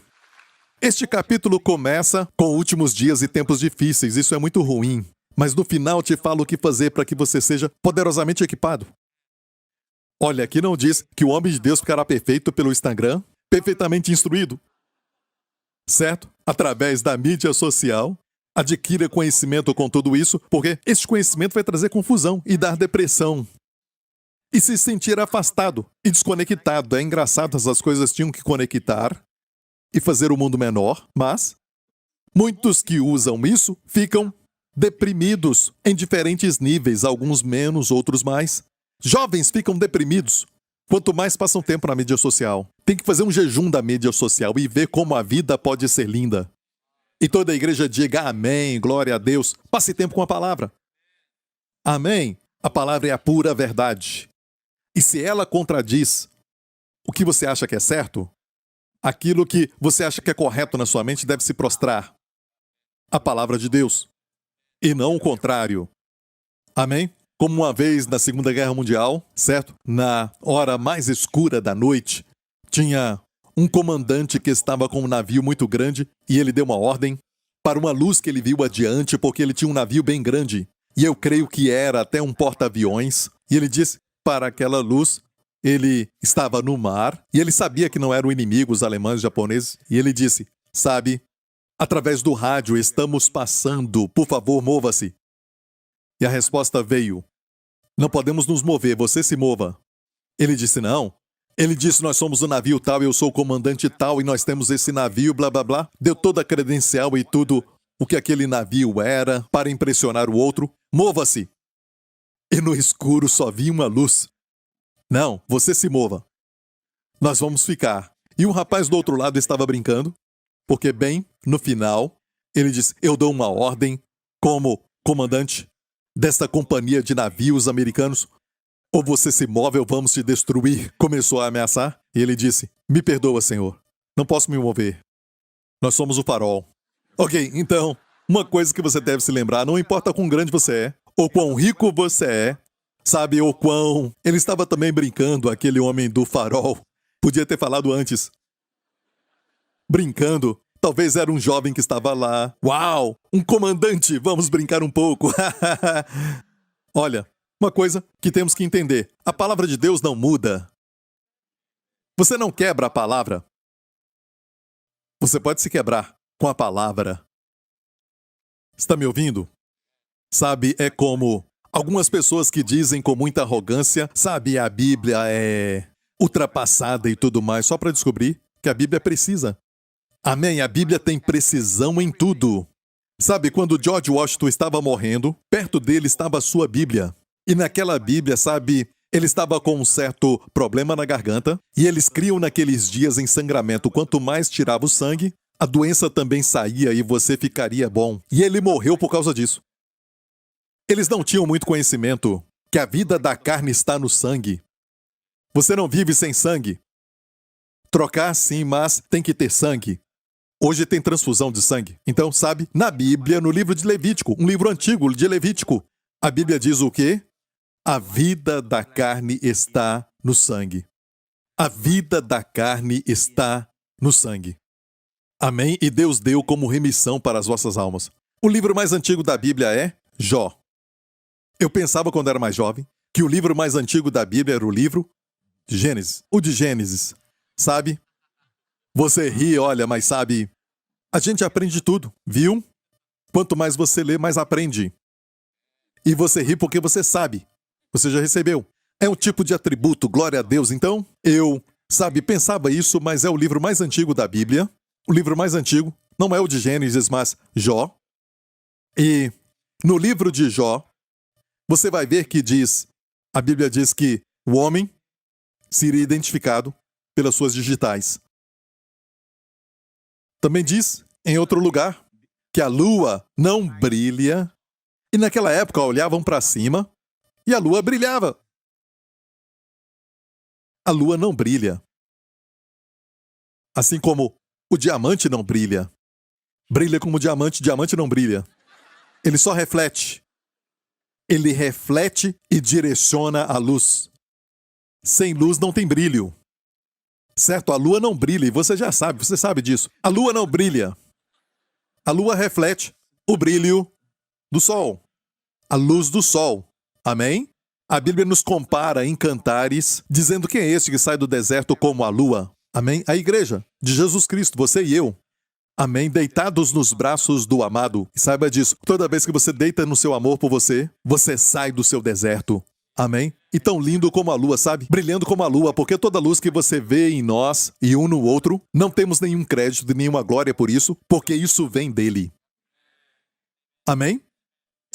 este capítulo começa com últimos dias e tempos difíceis, isso é muito ruim, mas no final te falo o que fazer para que você seja poderosamente equipado. Olha, aqui não diz que o homem de Deus ficará perfeito pelo Instagram, perfeitamente instruído, certo? Através da mídia social. Adquira conhecimento com tudo isso, porque este conhecimento vai trazer confusão e dar depressão. E se sentir afastado e desconectado. É engraçado, essas coisas tinham que conectar e fazer o mundo menor, mas muitos que usam isso ficam deprimidos em diferentes níveis, alguns menos, outros mais. Jovens ficam deprimidos quanto mais passam tempo na mídia social. Tem que fazer um jejum da mídia social e ver como a vida pode ser linda. E toda a igreja diga amém, glória a Deus. Passe tempo com a palavra. Amém. A palavra é a pura verdade. E se ela contradiz o que você acha que é certo, aquilo que você acha que é correto na sua mente deve se prostrar à palavra de Deus. E não o contrário. Amém? Como uma vez na Segunda Guerra Mundial, certo? Na hora mais escura da noite, tinha um comandante que estava com um navio muito grande e ele deu uma ordem para uma luz que ele viu adiante porque ele tinha um navio bem grande. E eu creio que era até um porta-aviões. E ele disse para aquela luz, ele estava no mar e ele sabia que não eram inimigos alemães, japoneses. E ele disse, sabe, através do rádio estamos passando, por favor, mova-se. E a resposta veio, não podemos nos mover, você se mova. Ele disse, não. Ele disse, nós somos o navio tal, eu sou o comandante tal, e nós temos esse navio, blá, blá, blá. Deu toda a credencial e tudo o que aquele navio era para impressionar o outro. Mova-se! E no escuro só vi uma luz. Não, você se mova. Nós vamos ficar. E um rapaz do outro lado estava brincando, porque bem no final, ele disse, eu dou uma ordem como comandante desta companhia de navios americanos. Ou você se move ou vamos te destruir. Começou a ameaçar. E ele disse, me perdoa, Senhor. Não posso me mover. Nós somos o farol. Ok, então, uma coisa que você deve se lembrar, não importa quão grande você é, ou quão rico você é, sabe, ou quão... Ele estava também brincando, aquele homem do farol. Podia ter falado antes. Brincando. Talvez era um jovem que estava lá. Uau! Um comandante! Vamos brincar um pouco. Olha... Uma coisa que temos que entender. A palavra de Deus não muda. Você não quebra a palavra. Você pode se quebrar com a palavra. Está me ouvindo? Sabe, é como algumas pessoas que dizem com muita arrogância, sabe, a Bíblia é ultrapassada e tudo mais, só para descobrir que a Bíblia é precisa. Amém? A Bíblia tem precisão em tudo. Sabe, quando George Washington estava morrendo, perto dele estava a sua Bíblia. E naquela Bíblia, sabe, ele estava com um certo problema na garganta, e eles criam naqueles dias em sangramento. Quanto mais tirava o sangue, a doença também saía e você ficaria bom. E ele morreu por causa disso. Eles não tinham muito conhecimento que a vida da carne está no sangue. Você não vive sem sangue. Trocar sim, mas tem que ter sangue. Hoje tem transfusão de sangue. Então, sabe, na Bíblia, no livro de Levítico, um livro antigo de Levítico, a Bíblia diz o quê? A vida da carne está no sangue. A vida da carne está no sangue. Amém? E Deus deu como remissão para as vossas almas. O livro mais antigo da Bíblia é Jó. Eu pensava quando era mais jovem que o livro mais antigo da Bíblia era o livro de Gênesis. O de Gênesis, sabe? Você ri, olha, mas sabe, a gente aprende tudo, viu? Quanto mais você lê, mais aprende. E você ri porque você sabe. Você já recebeu. É um tipo de atributo, glória a Deus. Então, eu, pensava isso, mas é o livro mais antigo da Bíblia. O livro mais antigo, não é o de Gênesis, mas Jó. E no livro de Jó, você vai ver que a Bíblia diz que o homem seria identificado pelas suas digitais. Também diz, em outro lugar, que a lua não brilha. E naquela época olhavam para cima e a lua brilhava. A lua não brilha. Assim como o diamante não brilha. Brilha como diamante não brilha. Ele só reflete. Ele reflete e direciona a luz. Sem luz não tem brilho. Certo? A lua não brilha, e você já sabe, você sabe disso. A lua não brilha. A lua reflete o brilho do sol. A luz do sol. Amém? A Bíblia nos compara em Cantares, dizendo quem é este que sai do deserto como a lua. Amém? A igreja de Jesus Cristo, você e eu. Amém? Deitados nos braços do amado. E saiba disso, toda vez que você deita no seu amor por você, você sai do seu deserto. Amém? E tão lindo como a lua, sabe? Brilhando como a lua, porque toda luz que você vê em nós e um no outro, não temos nenhum crédito e nenhuma glória por isso, porque isso vem dele. Amém?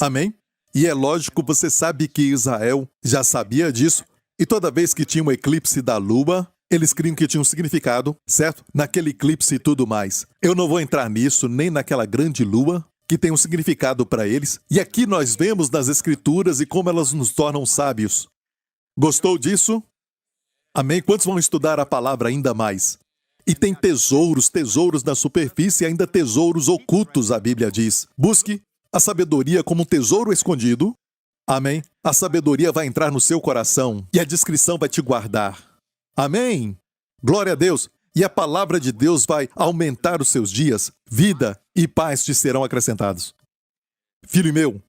Amém? E é lógico, você sabe que Israel já sabia disso, e toda vez que tinha um eclipse da lua, eles criam que tinha um significado, certo? Naquele eclipse e tudo mais. Eu não vou entrar nisso, nem naquela grande lua, que tem um significado para eles. E aqui nós vemos nas Escrituras e como elas nos tornam sábios. Gostou disso? Amém? Quantos vão estudar a palavra ainda mais? E tem tesouros na superfície e ainda tesouros ocultos, a Bíblia diz. Busque a sabedoria como um tesouro escondido. Amém? A sabedoria vai entrar no seu coração e a discrição vai te guardar. Amém? Glória a Deus. E a palavra de Deus vai aumentar os seus dias, vida e paz te serão acrescentados. Filho meu,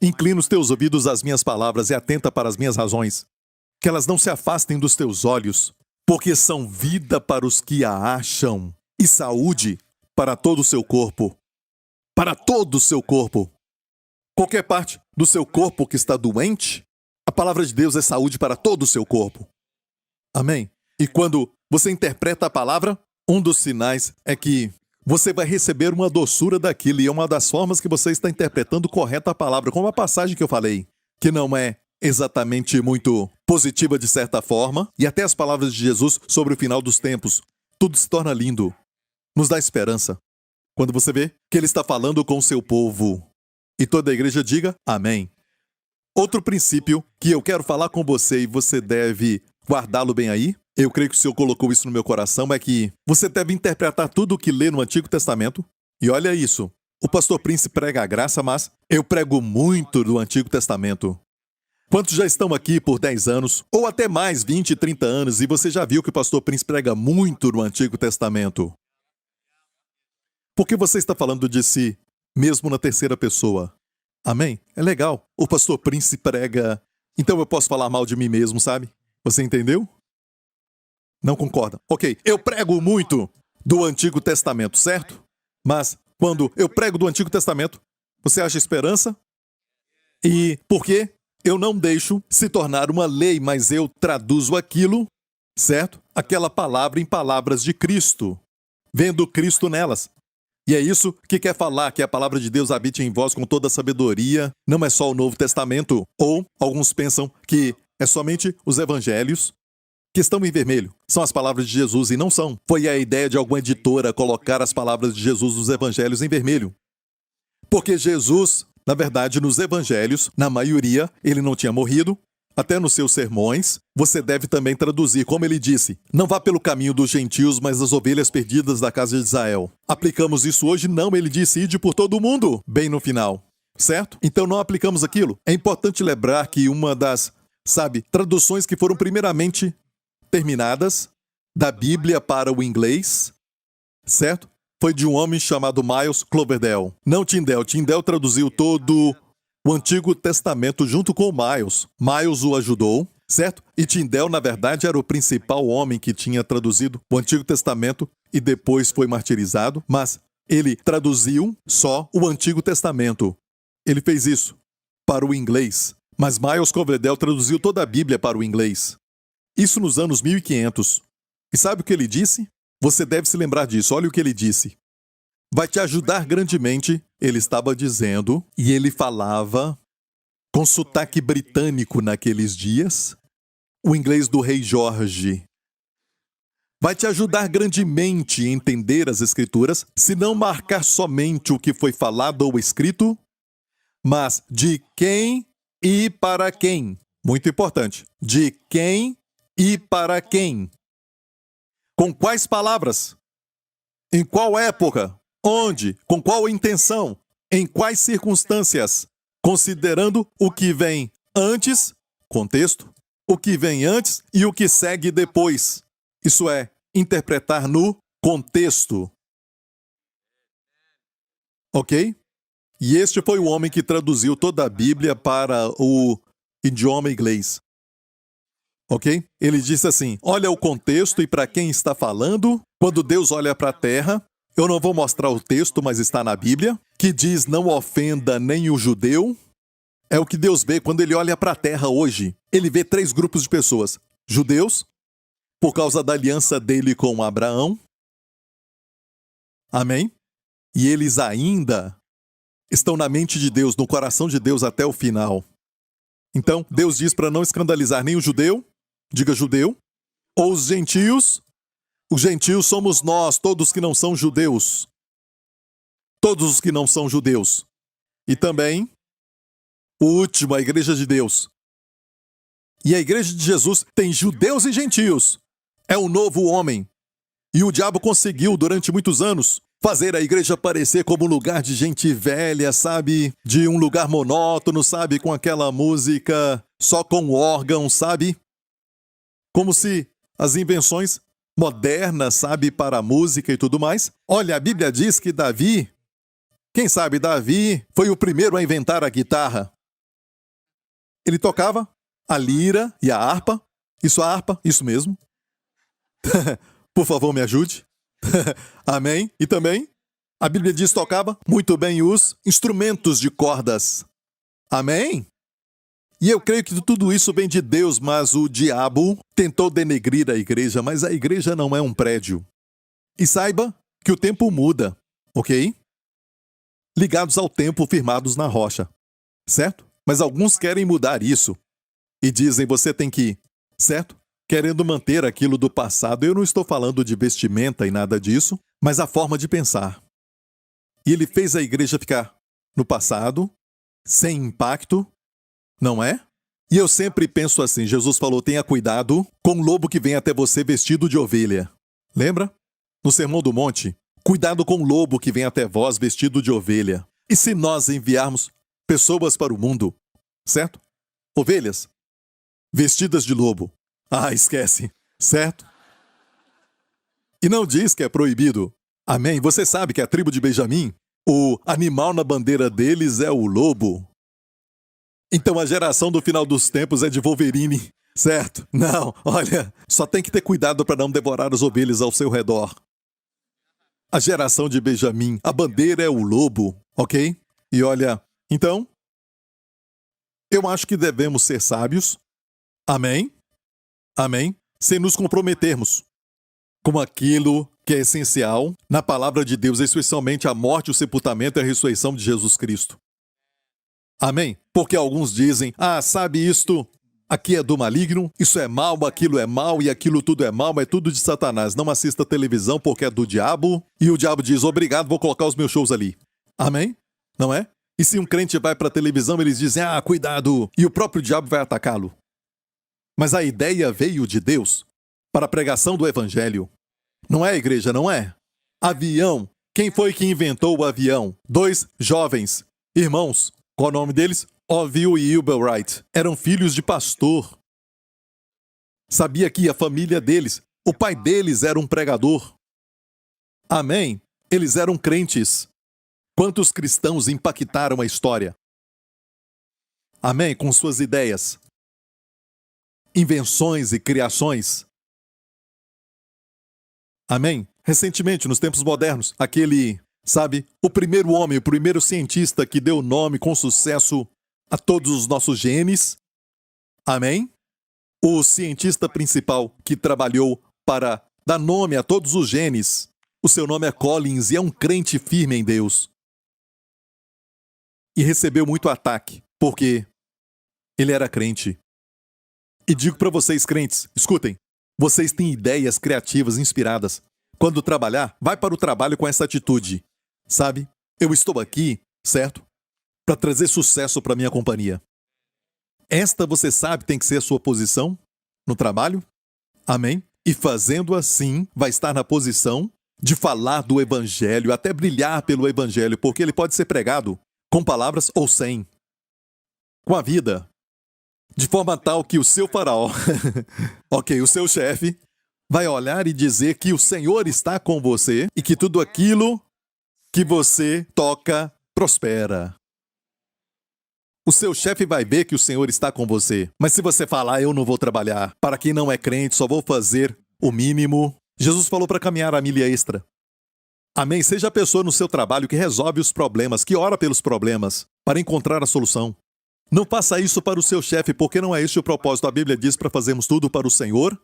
inclina os teus ouvidos às minhas palavras e atenta para as minhas razões, que elas não se afastem dos teus olhos, porque são vida para os que a acham e saúde para todo o seu corpo. Para todo o seu corpo. Qualquer parte do seu corpo que está doente, a palavra de Deus é saúde para todo o seu corpo. Amém? E quando você interpreta a palavra, um dos sinais é que você vai receber uma doçura daquilo, e é uma das formas que você está interpretando correta a palavra, como a passagem que eu falei, que não é exatamente muito positiva de certa forma, e até as palavras de Jesus sobre o final dos tempos. Tudo se torna lindo. Nos dá esperança. Quando você vê que ele está falando com o seu povo. E toda a igreja diga amém. Outro princípio que eu quero falar com você e você deve guardá-lo bem aí, eu creio que o Senhor colocou isso no meu coração, é que você deve interpretar tudo o que lê no Antigo Testamento. E olha isso, o pastor Prince prega a graça, mas eu prego muito do Antigo Testamento. Quantos já estão aqui por 10 anos, ou até mais, 20, 30 anos, e você já viu que o pastor Prince prega muito no Antigo Testamento? Porque você está falando de si, mesmo na terceira pessoa. Amém? É legal. O pastor Prince prega, então eu posso falar mal de mim mesmo, sabe? Você entendeu? Não concorda? Ok, eu prego muito do Antigo Testamento, certo? Mas quando eu prego do Antigo Testamento, você acha esperança? E por quê? Eu não deixo se tornar uma lei, mas eu traduzo aquilo, certo? Aquela palavra em palavras de Cristo, vendo Cristo nelas. E é isso que quer falar, que a palavra de Deus habite em vós com toda a sabedoria. Não é só o Novo Testamento, ou alguns pensam que é somente os evangelhos que estão em vermelho. São as palavras de Jesus e não são. Foi a ideia de alguma editora colocar as palavras de Jesus nos evangelhos em vermelho. Porque Jesus, na verdade, nos evangelhos, na maioria, ele não tinha morrido. Até nos seus sermões, você deve também traduzir, como ele disse, não vá pelo caminho dos gentios, mas das ovelhas perdidas da casa de Israel. Aplicamos isso hoje? Não, ele disse, ide por todo o mundo, bem no final. Certo? Então não aplicamos aquilo. É importante lembrar que uma das, traduções que foram primeiramente terminadas da Bíblia para o inglês, certo? Foi de um homem chamado Miles Coverdale. Não Tyndale. Tyndale traduziu todo o Antigo Testamento junto com Miles. Miles o ajudou. certo? E Tyndale, na verdade, era o principal homem que tinha traduzido o Antigo Testamento e depois foi martirizado, mas ele traduziu só o Antigo Testamento. Ele fez isso para o inglês, mas Miles Coverdale traduziu toda a Bíblia para o inglês. Isso nos anos 1500. E sabe o que ele disse? Você deve se lembrar disso. Olha o que ele disse. Vai te ajudar grandemente, ele estava dizendo, e ele falava com sotaque britânico naqueles dias, o inglês do rei Jorge. Vai te ajudar grandemente a entender as Escrituras, se não marcar somente o que foi falado ou escrito, mas de quem e para quem. Muito importante. De quem e para quem. Com quais palavras? Em qual época? Onde? Com qual intenção? Em quais circunstâncias? Considerando o que vem antes, contexto, o que vem antes e o que segue depois. Isso é, interpretar no contexto. Ok? E este foi o homem que traduziu toda a Bíblia para o idioma inglês. Ok? Ele disse assim, olha o contexto e para quem está falando. Quando Deus olha para a terra, eu não vou mostrar o texto, mas está na Bíblia, que diz não ofenda nem o judeu. É o que Deus vê quando ele olha para a terra hoje. Ele vê 3 grupos de pessoas. Judeus, por causa da aliança dele com Abraão. Amém? E eles ainda estão na mente de Deus, no coração de Deus até o final. Então, Deus diz para não escandalizar nem o judeu, diga judeu, ou os gentios. Os gentios somos nós, todos que não são judeus. Todos os que não são judeus. E também, o último, a igreja de Deus. E a igreja de Jesus tem judeus e gentios. É o novo homem. E o diabo conseguiu, durante muitos anos, fazer a igreja parecer como um lugar de gente velha, sabe? De um lugar monótono, sabe? Com aquela música só com órgão, sabe? Como se as invenções modernas, sabe? Para a música e tudo mais. Olha, a Bíblia diz que Davi, quem sabe Davi foi o primeiro a inventar a guitarra. Ele tocava a lira e a harpa. Isso, a harpa, isso mesmo. Por favor, me ajude. Amém? E também, a Bíblia diz que tocava muito bem os instrumentos de cordas. Amém? E eu creio que tudo isso vem de Deus, mas o diabo tentou denegrir a igreja, mas a igreja não é um prédio. E saiba que o tempo muda, ok? Ligados ao tempo, firmados na rocha, certo? Mas alguns querem mudar isso e dizem você tem que, certo? Querendo manter aquilo do passado. Eu não estou falando de vestimenta e nada disso, mas a forma de pensar. E ele fez a igreja ficar no passado, sem impacto, não é? E eu sempre penso assim, Jesus falou, tenha cuidado com o lobo que vem até você vestido de ovelha. Lembra? No Sermão do Monte, cuidado com o lobo que vem até vós vestido de ovelha. E se nós enviarmos pessoas para o mundo, certo? Ovelhas, vestidas de lobo. Ah, esquece, certo? E não diz que é proibido. Amém? Você sabe que a tribo de Benjamim, o animal na bandeira deles é o lobo. Então a geração do final dos tempos é de Wolverine, certo? Não, olha, só tem que ter cuidado para não devorar as ovelhas ao seu redor. A geração de Benjamim, a bandeira é o lobo, ok? E olha, então, eu acho que devemos ser sábios. Amém? Amém? Sem nos comprometermos com aquilo que é essencial na palavra de Deus, especialmente a morte, o sepultamento e a ressurreição de Jesus Cristo. Amém? Porque alguns dizem, sabe isto, aqui é do maligno, isso é mal, aquilo é mal e aquilo tudo é mal, é tudo de Satanás. Não assista televisão porque é do diabo. E o diabo diz, obrigado, vou colocar os meus shows ali. Amém? Não é? E se um crente vai para a televisão, eles dizem, cuidado, e o próprio diabo vai atacá-lo. Mas a ideia veio de Deus para a pregação do evangelho. Não é, igreja, não é? Avião. Quem foi que inventou o avião? 2 jovens irmãos. Qual o nome deles? Orville e Wilbur Wright. Eram filhos de pastor. Sabia que a família deles, o pai deles era um pregador. Amém? Eles eram crentes. Quantos cristãos impactaram a história? Amém? Com suas ideias. invenções e criações. Amém? Recentemente, nos tempos modernos, o primeiro homem, o primeiro cientista que deu nome com sucesso a todos os nossos genes. Amém? O cientista principal que trabalhou para dar nome a todos os genes. O seu nome é Collins e é um crente firme em Deus. E recebeu muito ataque, porque ele era crente. E digo para vocês, crentes, escutem, vocês têm ideias criativas, inspiradas. Quando trabalhar, vai para o trabalho com essa atitude. Sabe, eu estou aqui, certo? Para trazer sucesso para minha companhia. Esta, você sabe, tem que ser a sua posição no trabalho. Amém? E fazendo assim, vai estar na posição de falar do evangelho, até brilhar pelo evangelho, porque ele pode ser pregado com palavras ou sem. Com a vida. De forma tal que o seu faraó, o seu chefe, vai olhar e dizer que o Senhor está com você e que tudo aquilo que você toca prospera. O seu chefe vai ver que o Senhor está com você. Mas se você falar, eu não vou trabalhar, para quem não é crente, só vou fazer o mínimo. Jesus falou para caminhar a milha extra. Amém? Seja a pessoa no seu trabalho que resolve os problemas, que ora pelos problemas, para encontrar a solução. Não faça isso para o seu chefe, porque não é este o propósito. A Bíblia diz para fazermos tudo para o Senhor,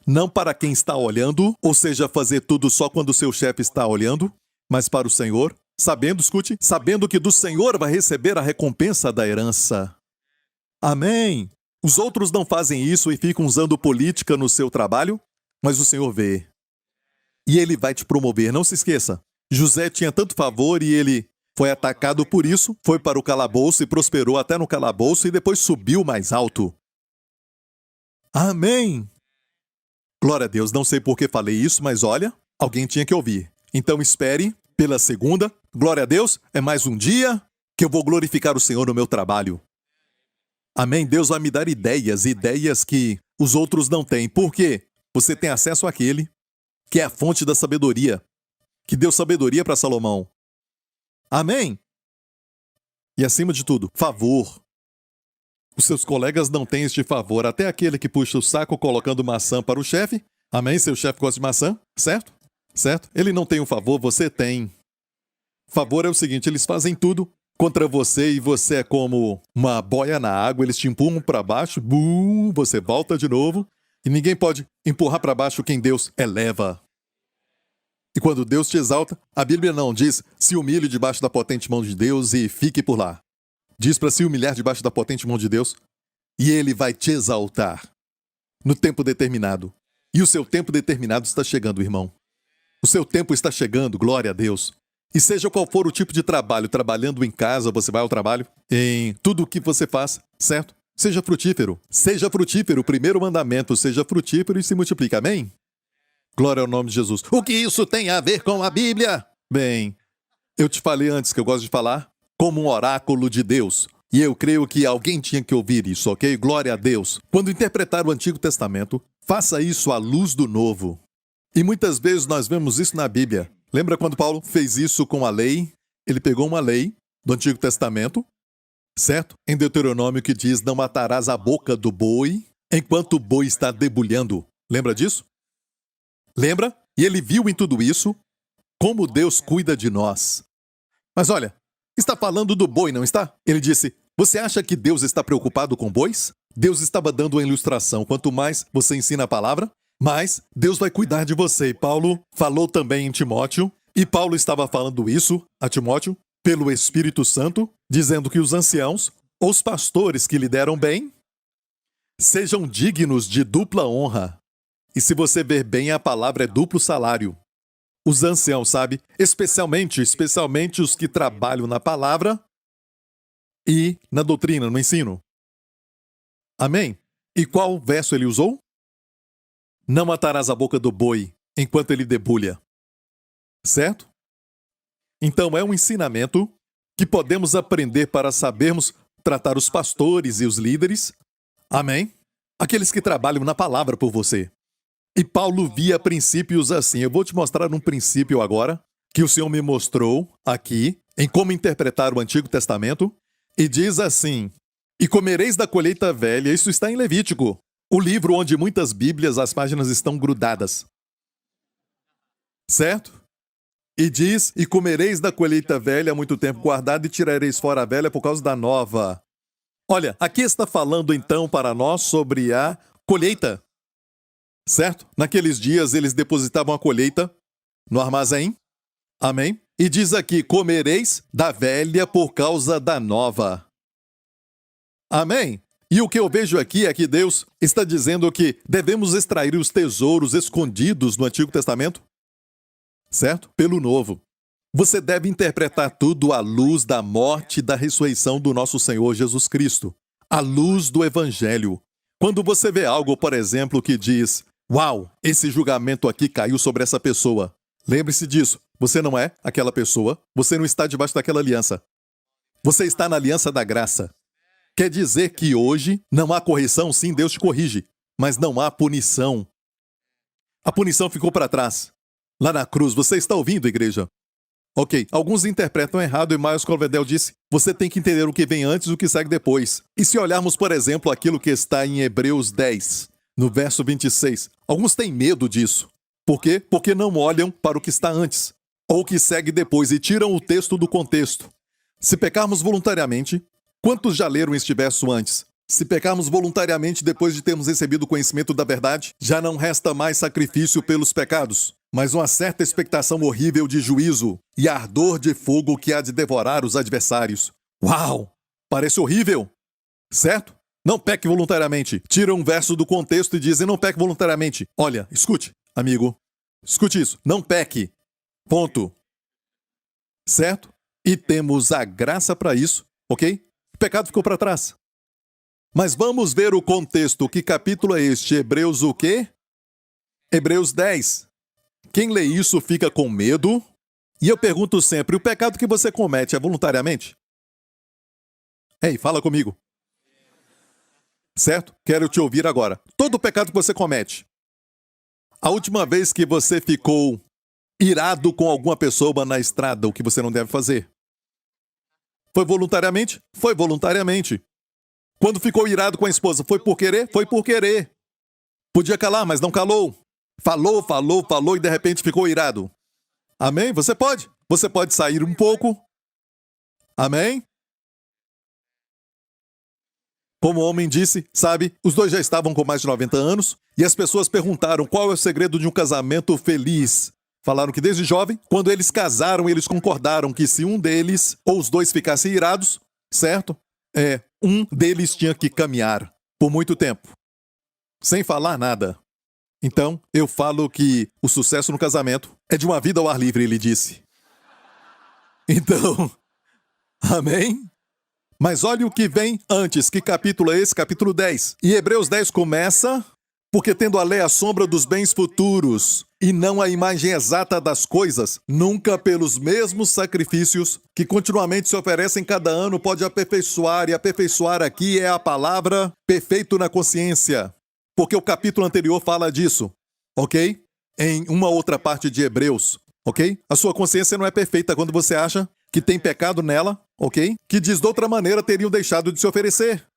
não para quem está olhando, ou seja, fazer tudo só quando o seu chefe está olhando, mas para o Senhor. Sabendo que do Senhor vai receber a recompensa da herança. Amém? Os outros não fazem isso e ficam usando política no seu trabalho, mas o Senhor vê. E Ele vai te promover, não se esqueça. José tinha tanto favor e ele foi atacado por isso, foi para o calabouço e prosperou até no calabouço e depois subiu mais alto. Amém? Glória a Deus, não sei por que falei isso, mas olha, alguém tinha que ouvir. Então espere pela segunda. Glória a Deus, é mais um dia que eu vou glorificar o Senhor no meu trabalho. Amém? Deus vai me dar ideias que os outros não têm. Por quê? Você tem acesso àquele que é a fonte da sabedoria, que deu sabedoria para Salomão. Amém? E acima de tudo, favor. Os seus colegas não têm este favor. Até aquele que puxa o saco colocando maçã para o chefe. Amém? Seu chefe gosta de maçã, certo? Certo? Ele não tem um favor, você tem. Favor é o seguinte, eles fazem tudo contra você e você é como uma boia na água, eles te empurram para baixo, bum, você volta de novo e ninguém pode empurrar para baixo quem Deus eleva. E quando Deus te exalta, a Bíblia não diz, se humilhe debaixo da potente mão de Deus e fique por lá. Diz para se humilhar debaixo da potente mão de Deus e Ele vai te exaltar no tempo determinado. E o seu tempo determinado está chegando, irmão. O seu tempo está chegando, glória a Deus. E seja qual for o tipo de trabalho, trabalhando em casa, você vai ao trabalho, em tudo o que você faz, certo? Seja frutífero. Seja frutífero, o primeiro mandamento, seja frutífero e se multiplica, amém? Glória ao nome de Jesus. O que isso tem a ver com a Bíblia? Bem, eu te falei antes que eu gosto de falar como um oráculo de Deus. E eu creio que alguém tinha que ouvir isso, ok? Glória a Deus. Quando interpretar o Antigo Testamento, faça isso à luz do Novo. E muitas vezes nós vemos isso na Bíblia. Lembra quando Paulo fez isso com a lei? Ele pegou uma lei do Antigo Testamento, certo? Em Deuteronômio que diz, não matarás a boca do boi enquanto o boi está debulhando. Lembra disso? Lembra? E ele viu em tudo isso como Deus cuida de nós. Mas olha, está falando do boi, não está? Ele disse, você acha que Deus está preocupado com bois? Deus estava dando uma ilustração. Quanto mais você ensina a palavra, mais Deus vai cuidar de você. E Paulo falou também em Timóteo, e Paulo estava falando isso a Timóteo pelo Espírito Santo, dizendo que os anciãos, ou os pastores que lideram bem, sejam dignos de dupla honra. E se você ver bem, a palavra é duplo salário. Os anciãos, sabe? Especialmente os que trabalham na palavra e na doutrina, no ensino. Amém? E qual verso ele usou? Não matarás a boca do boi enquanto ele debulha. Certo? Então é um ensinamento que podemos aprender para sabermos tratar os pastores e os líderes. Amém? Aqueles que trabalham na palavra por você. E Paulo via princípios assim. Eu vou te mostrar um princípio agora, que o Senhor me mostrou aqui, em como interpretar o Antigo Testamento. E diz assim, e comereis da colheita velha, isso está em Levítico. O livro onde muitas Bíblias, as páginas estão grudadas. Certo? E diz, e comereis da colheita velha há muito tempo guardada e tirareis fora a velha por causa da nova. Olha, aqui está falando então para nós sobre a colheita. Certo? Naqueles dias eles depositavam a colheita no armazém. Amém? E diz aqui, comereis da velha por causa da nova. Amém? E o que eu vejo aqui é que Deus está dizendo que devemos extrair os tesouros escondidos no Antigo Testamento, certo? Pelo Novo. Você deve interpretar tudo à luz da morte e da ressurreição do nosso Senhor Jesus Cristo, à luz do Evangelho. Quando você vê algo, por exemplo, que diz, uau, esse julgamento aqui caiu sobre essa pessoa. Lembre-se disso, você não é aquela pessoa, você não está debaixo daquela aliança. Você está na aliança da graça. Quer dizer que hoje não há correção? Sim, Deus te corrige, mas não há punição. A punição ficou para trás. Lá na cruz, você está ouvindo, igreja? Ok, alguns interpretam errado e Miles Coverdale disse, você tem que entender o que vem antes e o que segue depois. E se olharmos, por exemplo, aquilo que está em Hebreus 10, no verso 26, alguns têm medo disso. Por quê? Porque não olham para o que está antes, ou o que segue depois e tiram o texto do contexto. Se pecarmos voluntariamente, quantos já leram este verso antes? Se pecarmos voluntariamente depois de termos recebido o conhecimento da verdade, já não resta mais sacrifício pelos pecados, mas uma certa expectação horrível de juízo e ardor de fogo que há de devorar os adversários. Uau! Parece horrível, certo? Não peque voluntariamente. Tiram um verso do contexto e dizem não peque voluntariamente. Olha, escute, amigo. Escute isso. Não peque. Ponto. Certo? E temos a graça para isso, ok? O pecado ficou para trás. Mas vamos ver o contexto. Que capítulo é este? Hebreus o quê? Hebreus 10. Quem lê isso fica com medo. E eu pergunto sempre, o pecado que você comete é voluntariamente? Ei, fala comigo. Certo? Quero te ouvir agora. Todo pecado que você comete. A última vez que você ficou irado com alguma pessoa na estrada, o que você não deve fazer? Foi voluntariamente? Foi voluntariamente. Quando ficou irado com a esposa, foi por querer? Foi por querer. Podia calar, mas não calou. Falou e de repente ficou irado. Amém? Você pode. Você pode sair um pouco. Amém? Como o homem disse, sabe, os dois já estavam com mais de 90 anos e as pessoas perguntaram qual é o segredo de um casamento feliz. Falaram que desde jovem, quando eles casaram, eles concordaram que se um deles ou os dois ficassem irados, certo? Um deles tinha que caminhar por muito tempo, sem falar nada. Então, eu falo que o sucesso no casamento é de uma vida ao ar livre, ele disse. Então, amém? Mas olha o que vem antes. Que capítulo é esse? Capítulo 10. E Hebreus 10 começa, porque tendo a lei a sombra dos bens futuros, e não a imagem exata das coisas, nunca pelos mesmos sacrifícios que continuamente se oferecem cada ano pode aperfeiçoar, e aperfeiçoar aqui é a palavra perfeito na consciência. Porque o capítulo anterior fala disso, ok? Em uma outra parte de Hebreus, ok? A sua consciência não é perfeita quando você acha que tem pecado nela, ok? Que diz de outra maneira teriam deixado de se oferecer.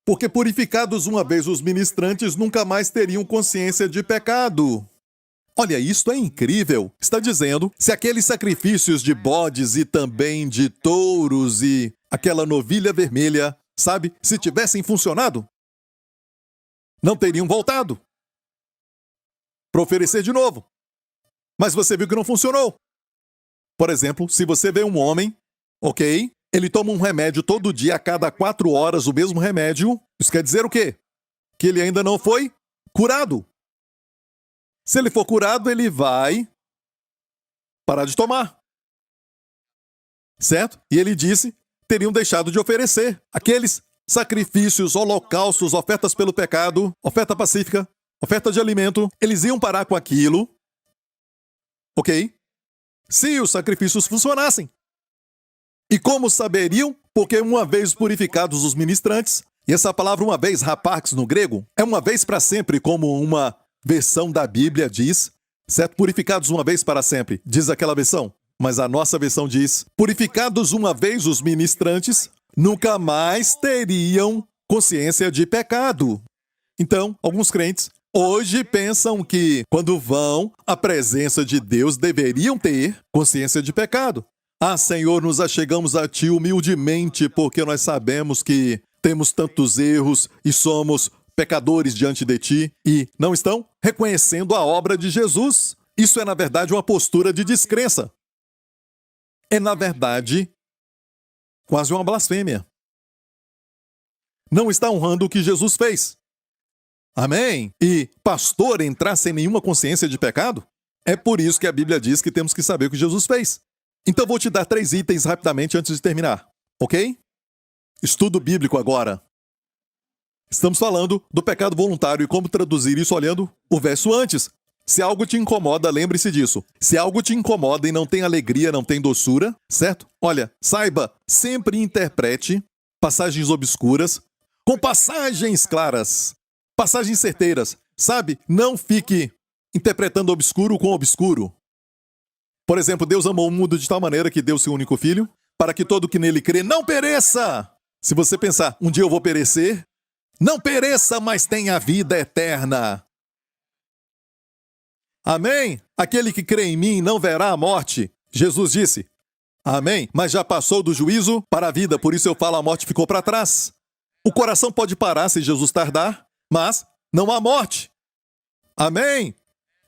Porque purificados uma vez os ministrantes nunca mais teriam consciência de pecado. Olha, isto é incrível. Está dizendo, se aqueles sacrifícios de bodes e também de touros e aquela novilha vermelha, sabe, se tivessem funcionado, não teriam voltado para oferecer de novo. Mas você viu que não funcionou. Por exemplo, se você vê um homem, ok? Ele toma um remédio todo dia, a cada 4 horas, o mesmo remédio. Isso quer dizer o quê? Que ele ainda não foi curado. Se ele for curado, ele vai parar de tomar. Certo? E ele disse, teriam deixado de oferecer aqueles sacrifícios, holocaustos, ofertas pelo pecado, oferta pacífica, oferta de alimento. Eles iam parar com aquilo, ok? Se os sacrifícios funcionassem. E como saberiam? Porque uma vez purificados os ministrantes, e essa palavra uma vez, rapax no grego, é uma vez para sempre, como uma versão da Bíblia diz, certo? Purificados uma vez para sempre, diz aquela versão. Mas a nossa versão diz, purificados uma vez os ministrantes, nunca mais teriam consciência de pecado. Então, alguns crentes hoje pensam que, quando vão à presença de Deus, deveriam ter consciência de pecado. Ah, Senhor, nos achegamos a Ti humildemente, porque nós sabemos que temos tantos erros e somos pecadores diante de Ti, e não estão reconhecendo a obra de Jesus. Isso é, na verdade, uma postura de descrença. É, na verdade, quase uma blasfêmia. Não está honrando o que Jesus fez. Amém? E pastor entrar sem nenhuma consciência de pecado? É por isso que a Bíblia diz que temos que saber o que Jesus fez. Então vou te dar 3 itens rapidamente antes de terminar, ok? Estudo bíblico agora. Estamos falando do pecado voluntário e como traduzir isso olhando o verso antes. Se algo te incomoda, lembre-se disso. Se algo te incomoda e não tem alegria, não tem doçura, certo? Olha, saiba, sempre interprete passagens obscuras com passagens claras, passagens certeiras, sabe? Não fique interpretando obscuro com obscuro. Por exemplo, Deus amou o mundo de tal maneira que deu seu único filho, para que todo que nele crê não pereça. Se você pensar, um dia eu vou perecer, não pereça, mas tenha vida eterna. Amém? Aquele que crê em mim não verá a morte. Jesus disse, amém? Mas já passou do juízo para a vida, por isso eu falo, a morte ficou para trás. O coração pode parar se Jesus tardar, mas não há morte. Amém?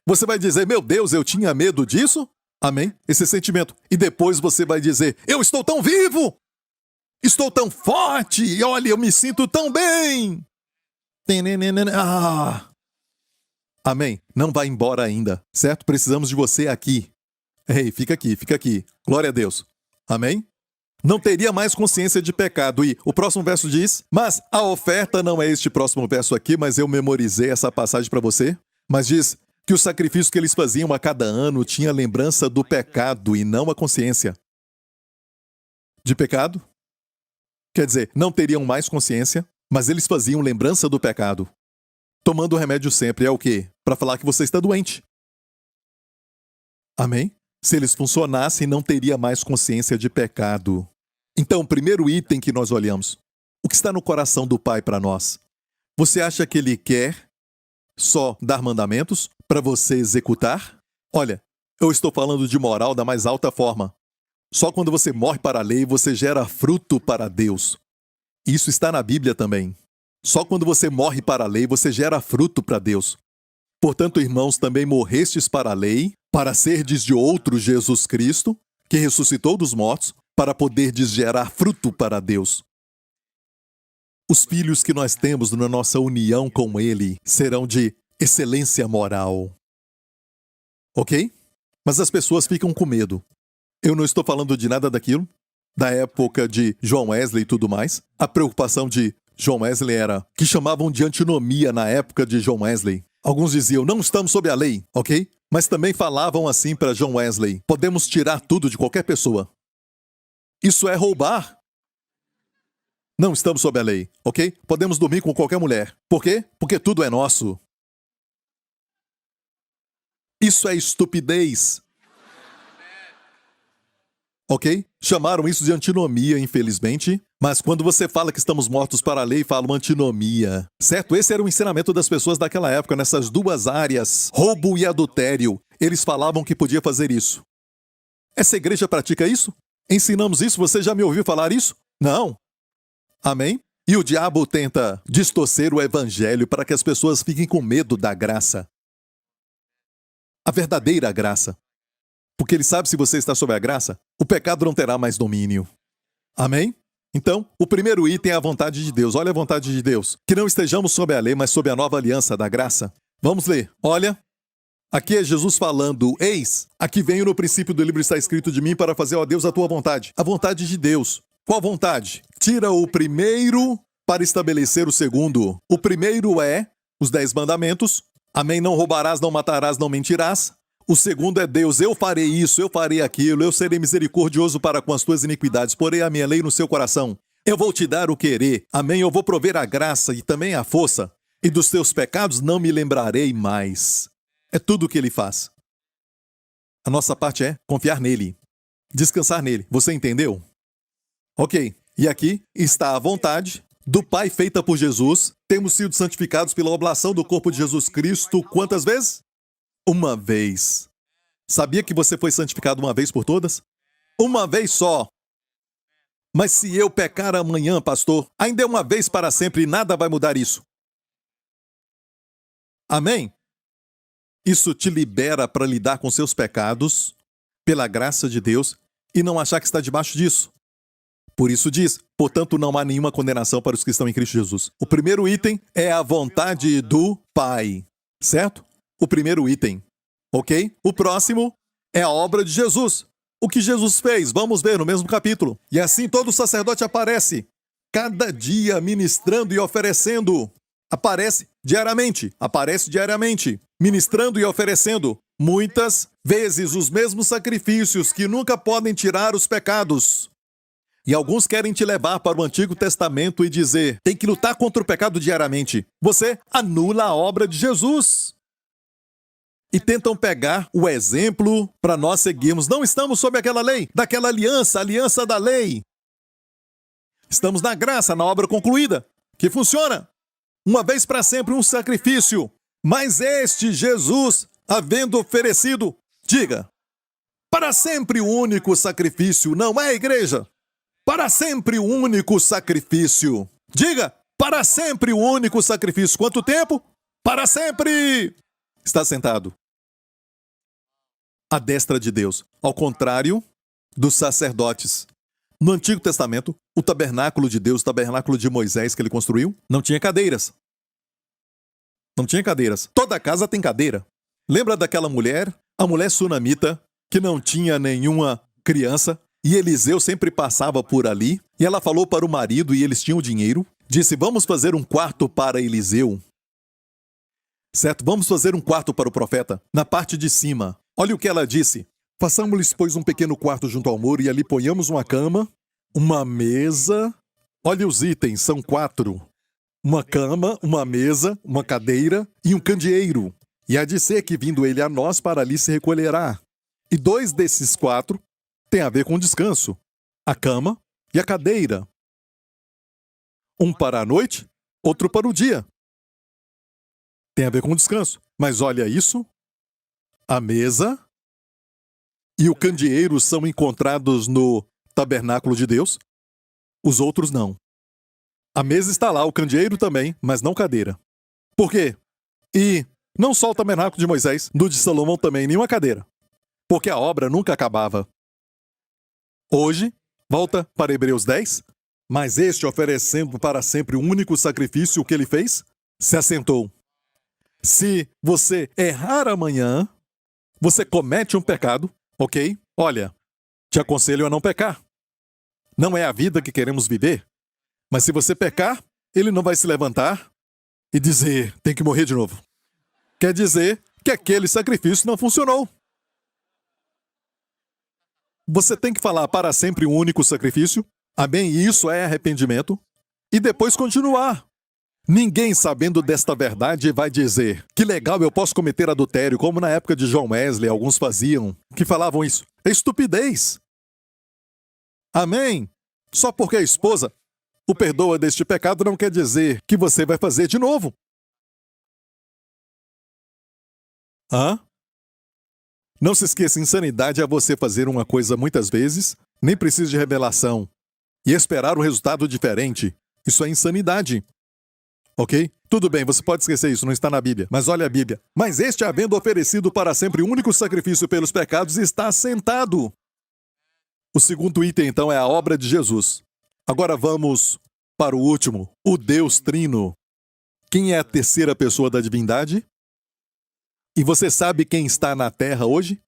Você vai dizer, meu Deus, eu tinha medo disso? Amém? Esse sentimento. E depois você vai dizer, eu estou tão vivo! Estou tão forte! E olha, eu me sinto tão bem! Ah! Amém? Não vai embora ainda, certo? Precisamos de você aqui. Ei, fica aqui, fica aqui. Glória a Deus. Amém? Não teria mais consciência de pecado. E o próximo verso diz, mas a oferta não é este próximo verso aqui, mas eu memorizei essa passagem para você. Mas diz que o sacrifício que eles faziam a cada ano tinha lembrança do pecado e não a consciência de pecado. Quer dizer, não teriam mais consciência, mas eles faziam lembrança do pecado. Tomando o remédio sempre é o quê? Para falar que você está doente. Amém? Se eles funcionassem, não teria mais consciência de pecado. Então, o primeiro item que nós olhamos, o que está no coração do Pai para nós? Você acha que Ele quer só dar mandamentos para você executar? Olha, eu estou falando de moral da mais alta forma. Só quando você morre para a lei, você gera fruto para Deus. Isso está na Bíblia também. Só quando você morre para a lei, você gera fruto para Deus. Portanto, irmãos, também morrestes para a lei, para serdes de outro Jesus Cristo, que ressuscitou dos mortos, para poderdes gerar fruto para Deus. Os filhos que nós temos na nossa união com Ele serão de excelência moral. Ok? Mas as pessoas ficam com medo. Eu não estou falando de nada daquilo, da época de John Wesley e tudo mais. A preocupação de John Wesley era que chamavam de antinomia na época de John Wesley. Alguns diziam, não estamos sob a lei, ok? Mas também falavam assim para John Wesley, podemos tirar tudo de qualquer pessoa. Isso é roubar. Não estamos sob a lei, ok? Podemos dormir com qualquer mulher. Por quê? Porque tudo é nosso. Isso é estupidez. Ok? Chamaram isso de antinomia, infelizmente. Mas quando você fala que estamos mortos para a lei, fala uma antinomia. Certo? Esse era o ensinamento das pessoas daquela época, nessas duas áreas, roubo e adultério. Eles falavam que podia fazer isso. Essa igreja pratica isso? Ensinamos isso? Você já me ouviu falar isso? Não. Amém? E o diabo tenta distorcer o evangelho para que as pessoas fiquem com medo da graça. A verdadeira graça. Porque ele sabe se você está sob a graça, o pecado não terá mais domínio. Amém? Então, o primeiro item é a vontade de Deus. Olha a vontade de Deus. Que não estejamos sob a lei, mas sob a nova aliança da graça. Vamos ler. Olha, aqui é Jesus falando, eis, aqui venho no princípio do livro está escrito de mim para fazer, ó Deus, a tua vontade. A vontade de Deus. Qual vontade? Tira o primeiro para estabelecer o segundo. O primeiro é os 10 mandamentos. Amém? Não roubarás, não matarás, não mentirás. O segundo é Deus, eu farei isso, eu farei aquilo, eu serei misericordioso para com as tuas iniquidades, porei a minha lei no seu coração. Eu vou te dar o querer, amém? Eu vou prover a graça e também a força, e dos teus pecados não me lembrarei mais. É tudo o que ele faz. A nossa parte é confiar nele, descansar nele. Você entendeu? Ok, e aqui está a vontade do Pai feita por Jesus, temos sido santificados pela oblação do corpo de Jesus Cristo quantas vezes? Uma vez. Sabia que você foi santificado uma vez por todas? Uma vez só. Mas se eu pecar amanhã, pastor, ainda é uma vez para sempre e nada vai mudar isso. Amém? Isso te libera para lidar com seus pecados, pela graça de Deus, e não achar que está debaixo disso. Por isso diz, portanto não há nenhuma condenação para os que estão em Cristo Jesus. O primeiro item é a vontade do Pai, certo? O primeiro item, ok? O próximo é a obra de Jesus. O que Jesus fez, vamos ver no mesmo capítulo. E assim todo sacerdote aparece, cada dia ministrando e oferecendo. Aparece diariamente, ministrando e oferecendo, muitas vezes os mesmos sacrifícios que nunca podem tirar os pecados. E alguns querem te levar para o Antigo Testamento e dizer, tem que lutar contra o pecado diariamente. Você anula a obra de Jesus. E tentam pegar o exemplo para nós seguirmos. Não estamos sob aquela lei, daquela aliança, a aliança da lei. Estamos na graça, na obra concluída, que funciona. Uma vez para sempre um sacrifício. Mas este Jesus, havendo oferecido, diga, para sempre o único sacrifício, não é, igreja? Para sempre o único sacrifício. Diga, para sempre o único sacrifício. Quanto tempo? Para sempre! Está sentado à destra de Deus. Ao contrário dos sacerdotes. No Antigo Testamento, o tabernáculo de Deus, o tabernáculo de Moisés que ele construiu, não tinha cadeiras. Não tinha cadeiras. Toda casa tem cadeira. Lembra daquela mulher? A mulher sunamita, que não tinha nenhuma criança, e Eliseu sempre passava por ali, e ela falou para o marido, e eles tinham dinheiro, disse, vamos fazer um quarto para Eliseu. Certo? Vamos fazer um quarto para o profeta, na parte de cima. Olha o que ela disse. Façamos-lhes, pois, um pequeno quarto junto ao muro, e ali ponhamos uma cama, uma mesa. Olha os itens, são 4. Uma cama, uma mesa, uma cadeira e um candeeiro. E há de ser que, vindo ele a nós, para ali se recolherá. E 2 desses 4 têm a ver com descanso. A cama e a cadeira. Um para a noite, outro para o dia. Tem a ver com descanso. Mas olha isso. A mesa e o candeeiro são encontrados no tabernáculo de Deus. Os outros não. A mesa está lá, o candeeiro também, mas não cadeira. Por quê? E não só o tabernáculo de Moisés, do de Salomão também, nenhuma cadeira. Porque a obra nunca acabava. Hoje, volta para Hebreus 10, mas este oferecendo para sempre o único sacrifício, o que ele fez? Se assentou. Se você errar amanhã, você comete um pecado, ok? Olha, te aconselho a não pecar. Não é a vida que queremos viver. Mas se você pecar, ele não vai se levantar e dizer, tem que morrer de novo. Quer dizer que aquele sacrifício não funcionou. Você tem que falar para sempre um único sacrifício. Amém? E isso é arrependimento. E depois continuar. Ninguém sabendo desta verdade vai dizer, que legal, eu posso cometer adultério, como na época de John Wesley, alguns faziam, que falavam isso. É estupidez. Amém? Só porque a esposa o perdoa deste pecado não quer dizer que você vai fazer de novo. Hã? Não se esqueça, insanidade é você fazer uma coisa muitas vezes, nem precisa de revelação, e esperar um resultado diferente. Isso é insanidade. Ok? Tudo bem, você pode esquecer isso, não está na Bíblia. Mas olha a Bíblia. Mas este, havendo oferecido para sempre o único sacrifício pelos pecados, está sentado. O segundo item, então, é a obra de Jesus. Agora vamos para o último, o Deus Trino. Quem é a terceira pessoa da divindade? E você sabe quem está na terra hoje?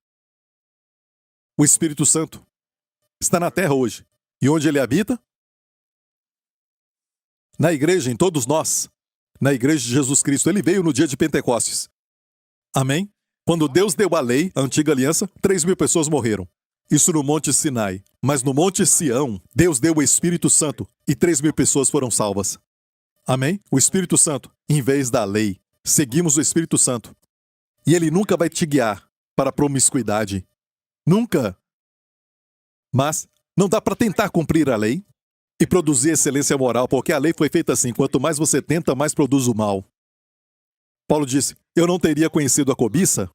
O Espírito Santo. Está na terra hoje. E onde ele habita? Na igreja, em todos nós. Na igreja de Jesus Cristo. Ele veio no dia de Pentecostes. Amém? Quando Deus deu a lei, a antiga aliança, 3.000 pessoas morreram. Isso no Monte Sinai. Mas no Monte Sião, Deus deu o Espírito Santo e 3.000 pessoas foram salvas. Amém? O Espírito Santo, em vez da lei. Seguimos o Espírito Santo. E ele nunca vai te guiar para a promiscuidade. Nunca. Mas não dá para tentar cumprir a lei. e produzir excelência moral, porque a lei foi feita assim: quanto mais você tenta, mais produz o mal. Paulo disse: eu não teria conhecido a cobiça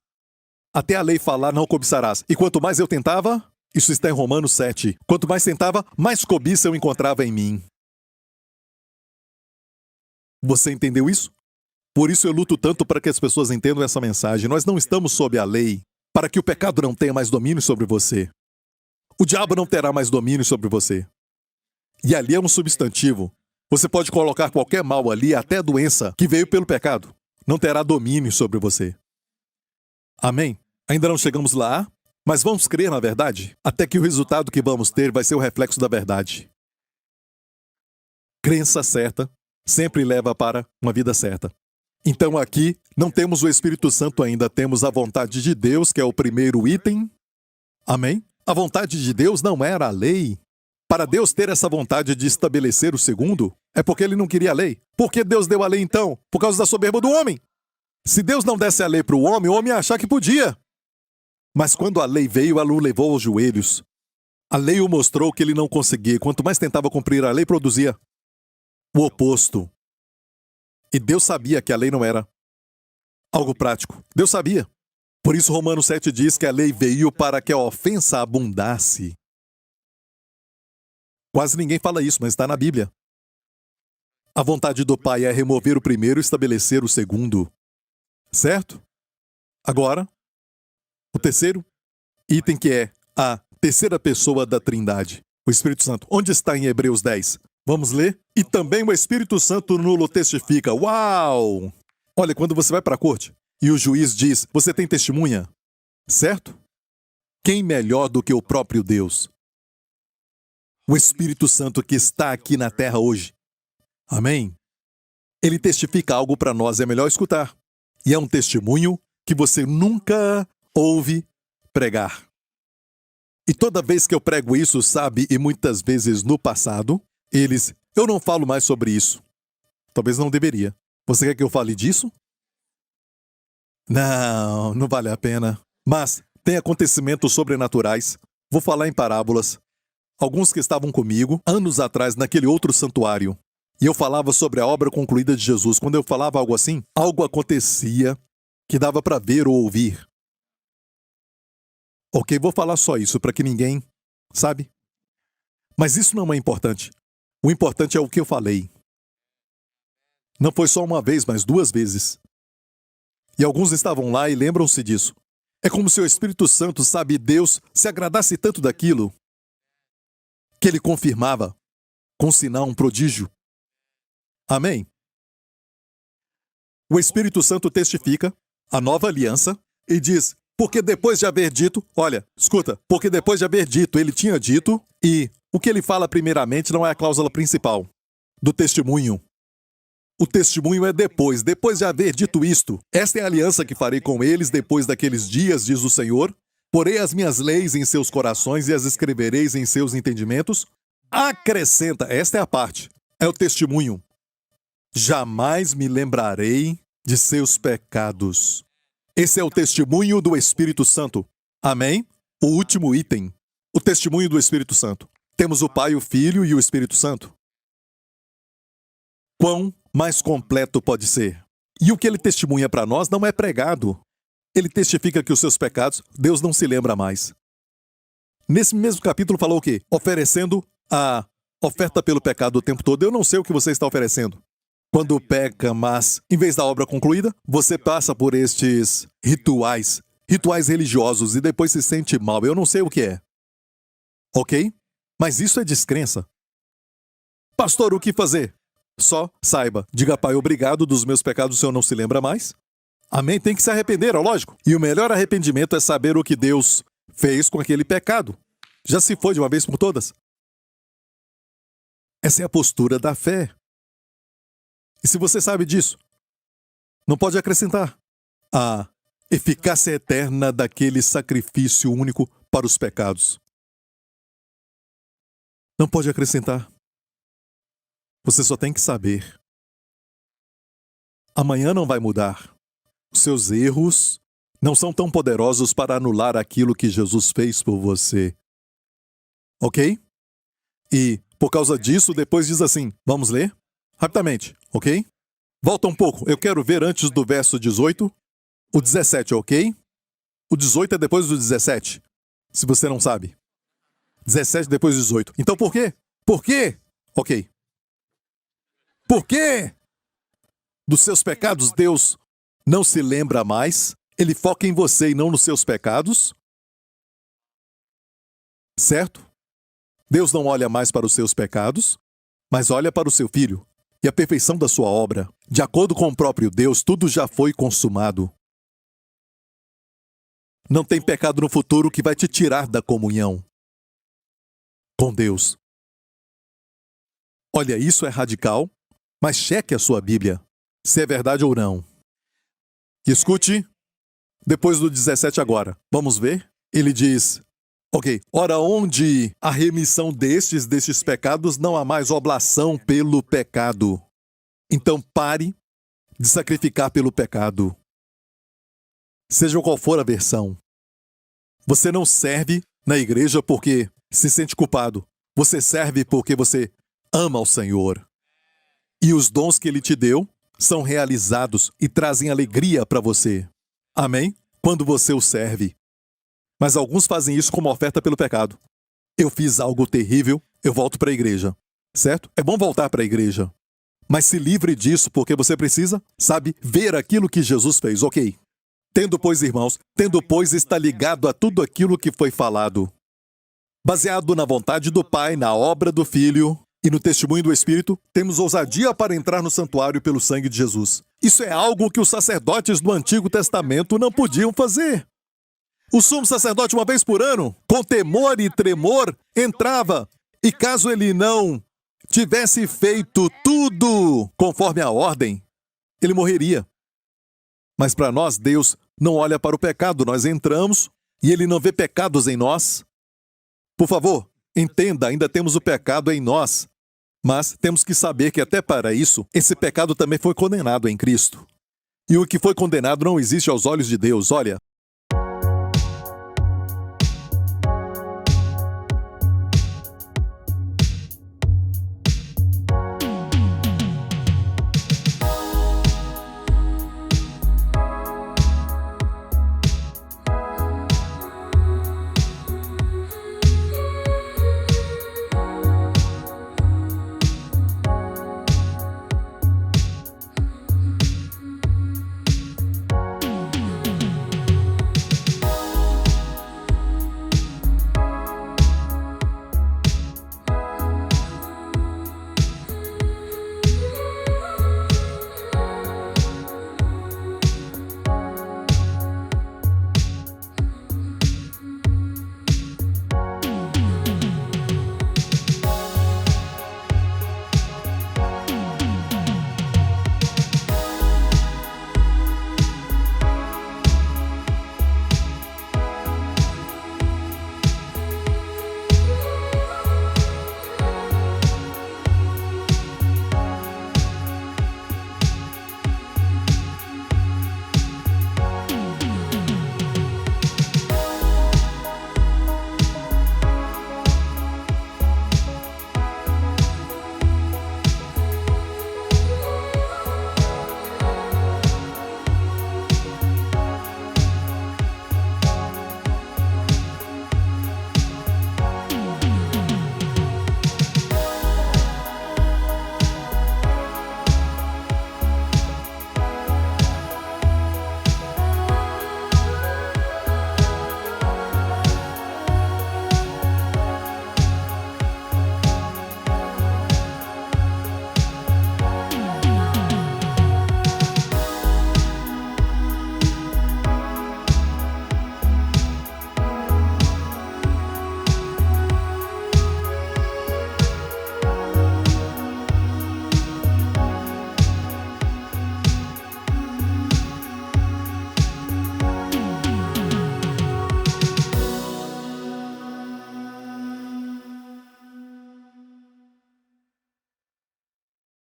até a lei falar, não cobiçarás. E quanto mais eu tentava, isso está em Romanos 7, quanto mais tentava, mais cobiça eu encontrava em mim. Você entendeu isso? Por isso eu luto tanto para que as pessoas entendam essa mensagem. Nós não estamos sob a lei para que o pecado não tenha mais domínio sobre você. O diabo não terá mais domínio sobre você. E ali é um substantivo. Você pode colocar qualquer mal ali, até doença, que veio pelo pecado. Não terá domínio sobre você. Amém? Ainda não chegamos lá, mas vamos crer na verdade, até que o resultado que vamos ter vai ser o reflexo da verdade. Crença certa sempre leva para uma vida certa. Então aqui não temos o Espírito Santo ainda, temos a vontade de Deus, que é o primeiro item. Amém? A vontade de Deus não era a lei. Para Deus ter essa vontade de estabelecer o segundo, é porque ele não queria a lei. Por que Deus deu a lei então? Por causa da soberba do homem. Se Deus não desse a lei para o homem ia achar que podia. Mas quando a lei veio, ela o levou aos joelhos. A lei o mostrou que ele não conseguia. Quanto mais tentava cumprir a lei, produzia o oposto. E Deus sabia que a lei não era algo prático. Deus sabia. Por isso Romanos 7 diz que a lei veio para que a ofensa abundasse. Quase ninguém fala isso, mas está na Bíblia. A vontade do Pai é remover o primeiro e estabelecer o segundo. Certo? Agora, o terceiro item, que é a terceira pessoa da Trindade, o Espírito Santo. Onde está em Hebreus 10? Vamos ler? E também o Espírito Santo nulo testifica. Uau! Olha, quando você vai para a corte e o juiz diz: você tem testemunha? Certo? Quem melhor do que o próprio Deus? O Espírito Santo que está aqui na terra hoje. Amém? Ele testifica algo para nós, é melhor escutar. E é um testemunho que você nunca ouve pregar. E toda vez que eu prego isso, sabe, e muitas vezes no passado, eu não falo mais sobre isso. Talvez não deveria. Você quer que eu fale disso? Não, não vale a pena. Mas tem acontecimentos sobrenaturais. Vou falar em parábolas. Alguns que estavam comigo, anos atrás, naquele outro santuário. E eu falava sobre a obra concluída de Jesus. Quando eu falava algo assim, algo acontecia que dava para ver ou ouvir. Ok, vou falar só isso para que ninguém, sabe? Mas isso não é importante. O importante é o que eu falei. Não foi só uma vez, mas 2 vezes. E alguns estavam lá e lembram-se disso. É como se o Espírito Santo, sabe, Deus, se agradasse tanto daquilo, que ele confirmava com um sinal, um prodígio. Amém? O Espírito Santo testifica a nova aliança e diz: porque depois de haver dito, olha, escuta, porque depois de haver dito, ele tinha dito, e o que ele fala primeiramente não é a cláusula principal do testemunho. O testemunho é depois de haver dito isto. Esta é a aliança que farei com eles depois daqueles dias, diz o Senhor. Porei as minhas leis em seus corações e as escrevereis em seus entendimentos. Acrescenta, esta é a parte, é o testemunho. Jamais me lembrarei de seus pecados. Esse é o testemunho do Espírito Santo. Amém? O último item, o testemunho do Espírito Santo. Temos o Pai, o Filho e o Espírito Santo. Quão mais completo pode ser? E o que ele testemunha para nós não é pregado. Ele testifica que os seus pecados, Deus não se lembra mais. Nesse mesmo capítulo falou o quê? Oferecendo a oferta pelo pecado o tempo todo. Eu não sei o que você está oferecendo. Quando peca, mas em vez da obra concluída, você passa por estes rituais religiosos e depois se sente mal. Eu não sei o que é. Ok? Mas isso é descrença. Pastor, o que fazer? Só saiba, diga: Pai, obrigado, dos meus pecados o Senhor não se lembra mais. Amém? Tem que se arrepender, é lógico. E o melhor arrependimento é saber o que Deus fez com aquele pecado. Já se foi de uma vez por todas. Essa é a postura da fé. E se você sabe disso, não pode acrescentar a eficácia eterna daquele sacrifício único para os pecados. Não pode acrescentar. Você só tem que saber. Amanhã não vai mudar. Os seus erros não são tão poderosos para anular aquilo que Jesus fez por você. Ok? E Por causa disso, depois diz assim, vamos ler? Rapidamente, ok? Volta um pouco, eu quero ver antes do verso 18, o 17, ok? O 18 é depois do 17, se você não sabe. 17 depois do 18. Então por quê? Por quê? Ok. Por quê? Dos seus pecados Deus não se lembra mais? Ele foca em você e não nos seus pecados? Certo? Deus não olha mais para os seus pecados, mas olha para o seu Filho e a perfeição da sua obra. De acordo com o próprio Deus, tudo já foi consumado. Não tem pecado no futuro que vai te tirar da comunhão com Deus. Olha, isso é radical, mas cheque a sua Bíblia, se é verdade ou não. E escute, depois do 17 agora, vamos ver? Ele diz, ok, ora onde a remissão destes pecados não há mais oblação pelo pecado. Então pare de sacrificar pelo pecado. Seja qual for a versão. Você não serve na igreja porque se sente culpado. Você serve porque você ama o Senhor. E os dons que Ele te deu são realizados e trazem alegria para você. Amém? Quando você o serve. Mas alguns fazem isso como oferta pelo pecado. Eu fiz algo terrível, eu volto para a igreja. Certo? É bom voltar para a igreja. Mas se livre disso porque você precisa, sabe, ver aquilo que Jesus fez, ok? Tendo, pois, irmãos, está ligado a tudo aquilo que foi falado. Baseado na vontade do Pai, na obra do Filho e no testemunho do Espírito, temos ousadia para entrar no santuário pelo sangue de Jesus. Isso é algo que os sacerdotes do Antigo Testamento não podiam fazer. O sumo sacerdote, uma vez por ano, com temor e tremor, entrava. E caso ele não tivesse feito tudo conforme a ordem, ele morreria. Mas para nós, Deus não olha para o pecado. Nós entramos e Ele não vê pecados em nós. Por favor, entenda, ainda temos o pecado em nós. Mas temos que saber que até para isso, esse pecado também foi condenado em Cristo. E o que foi condenado não existe aos olhos de Deus. Olha,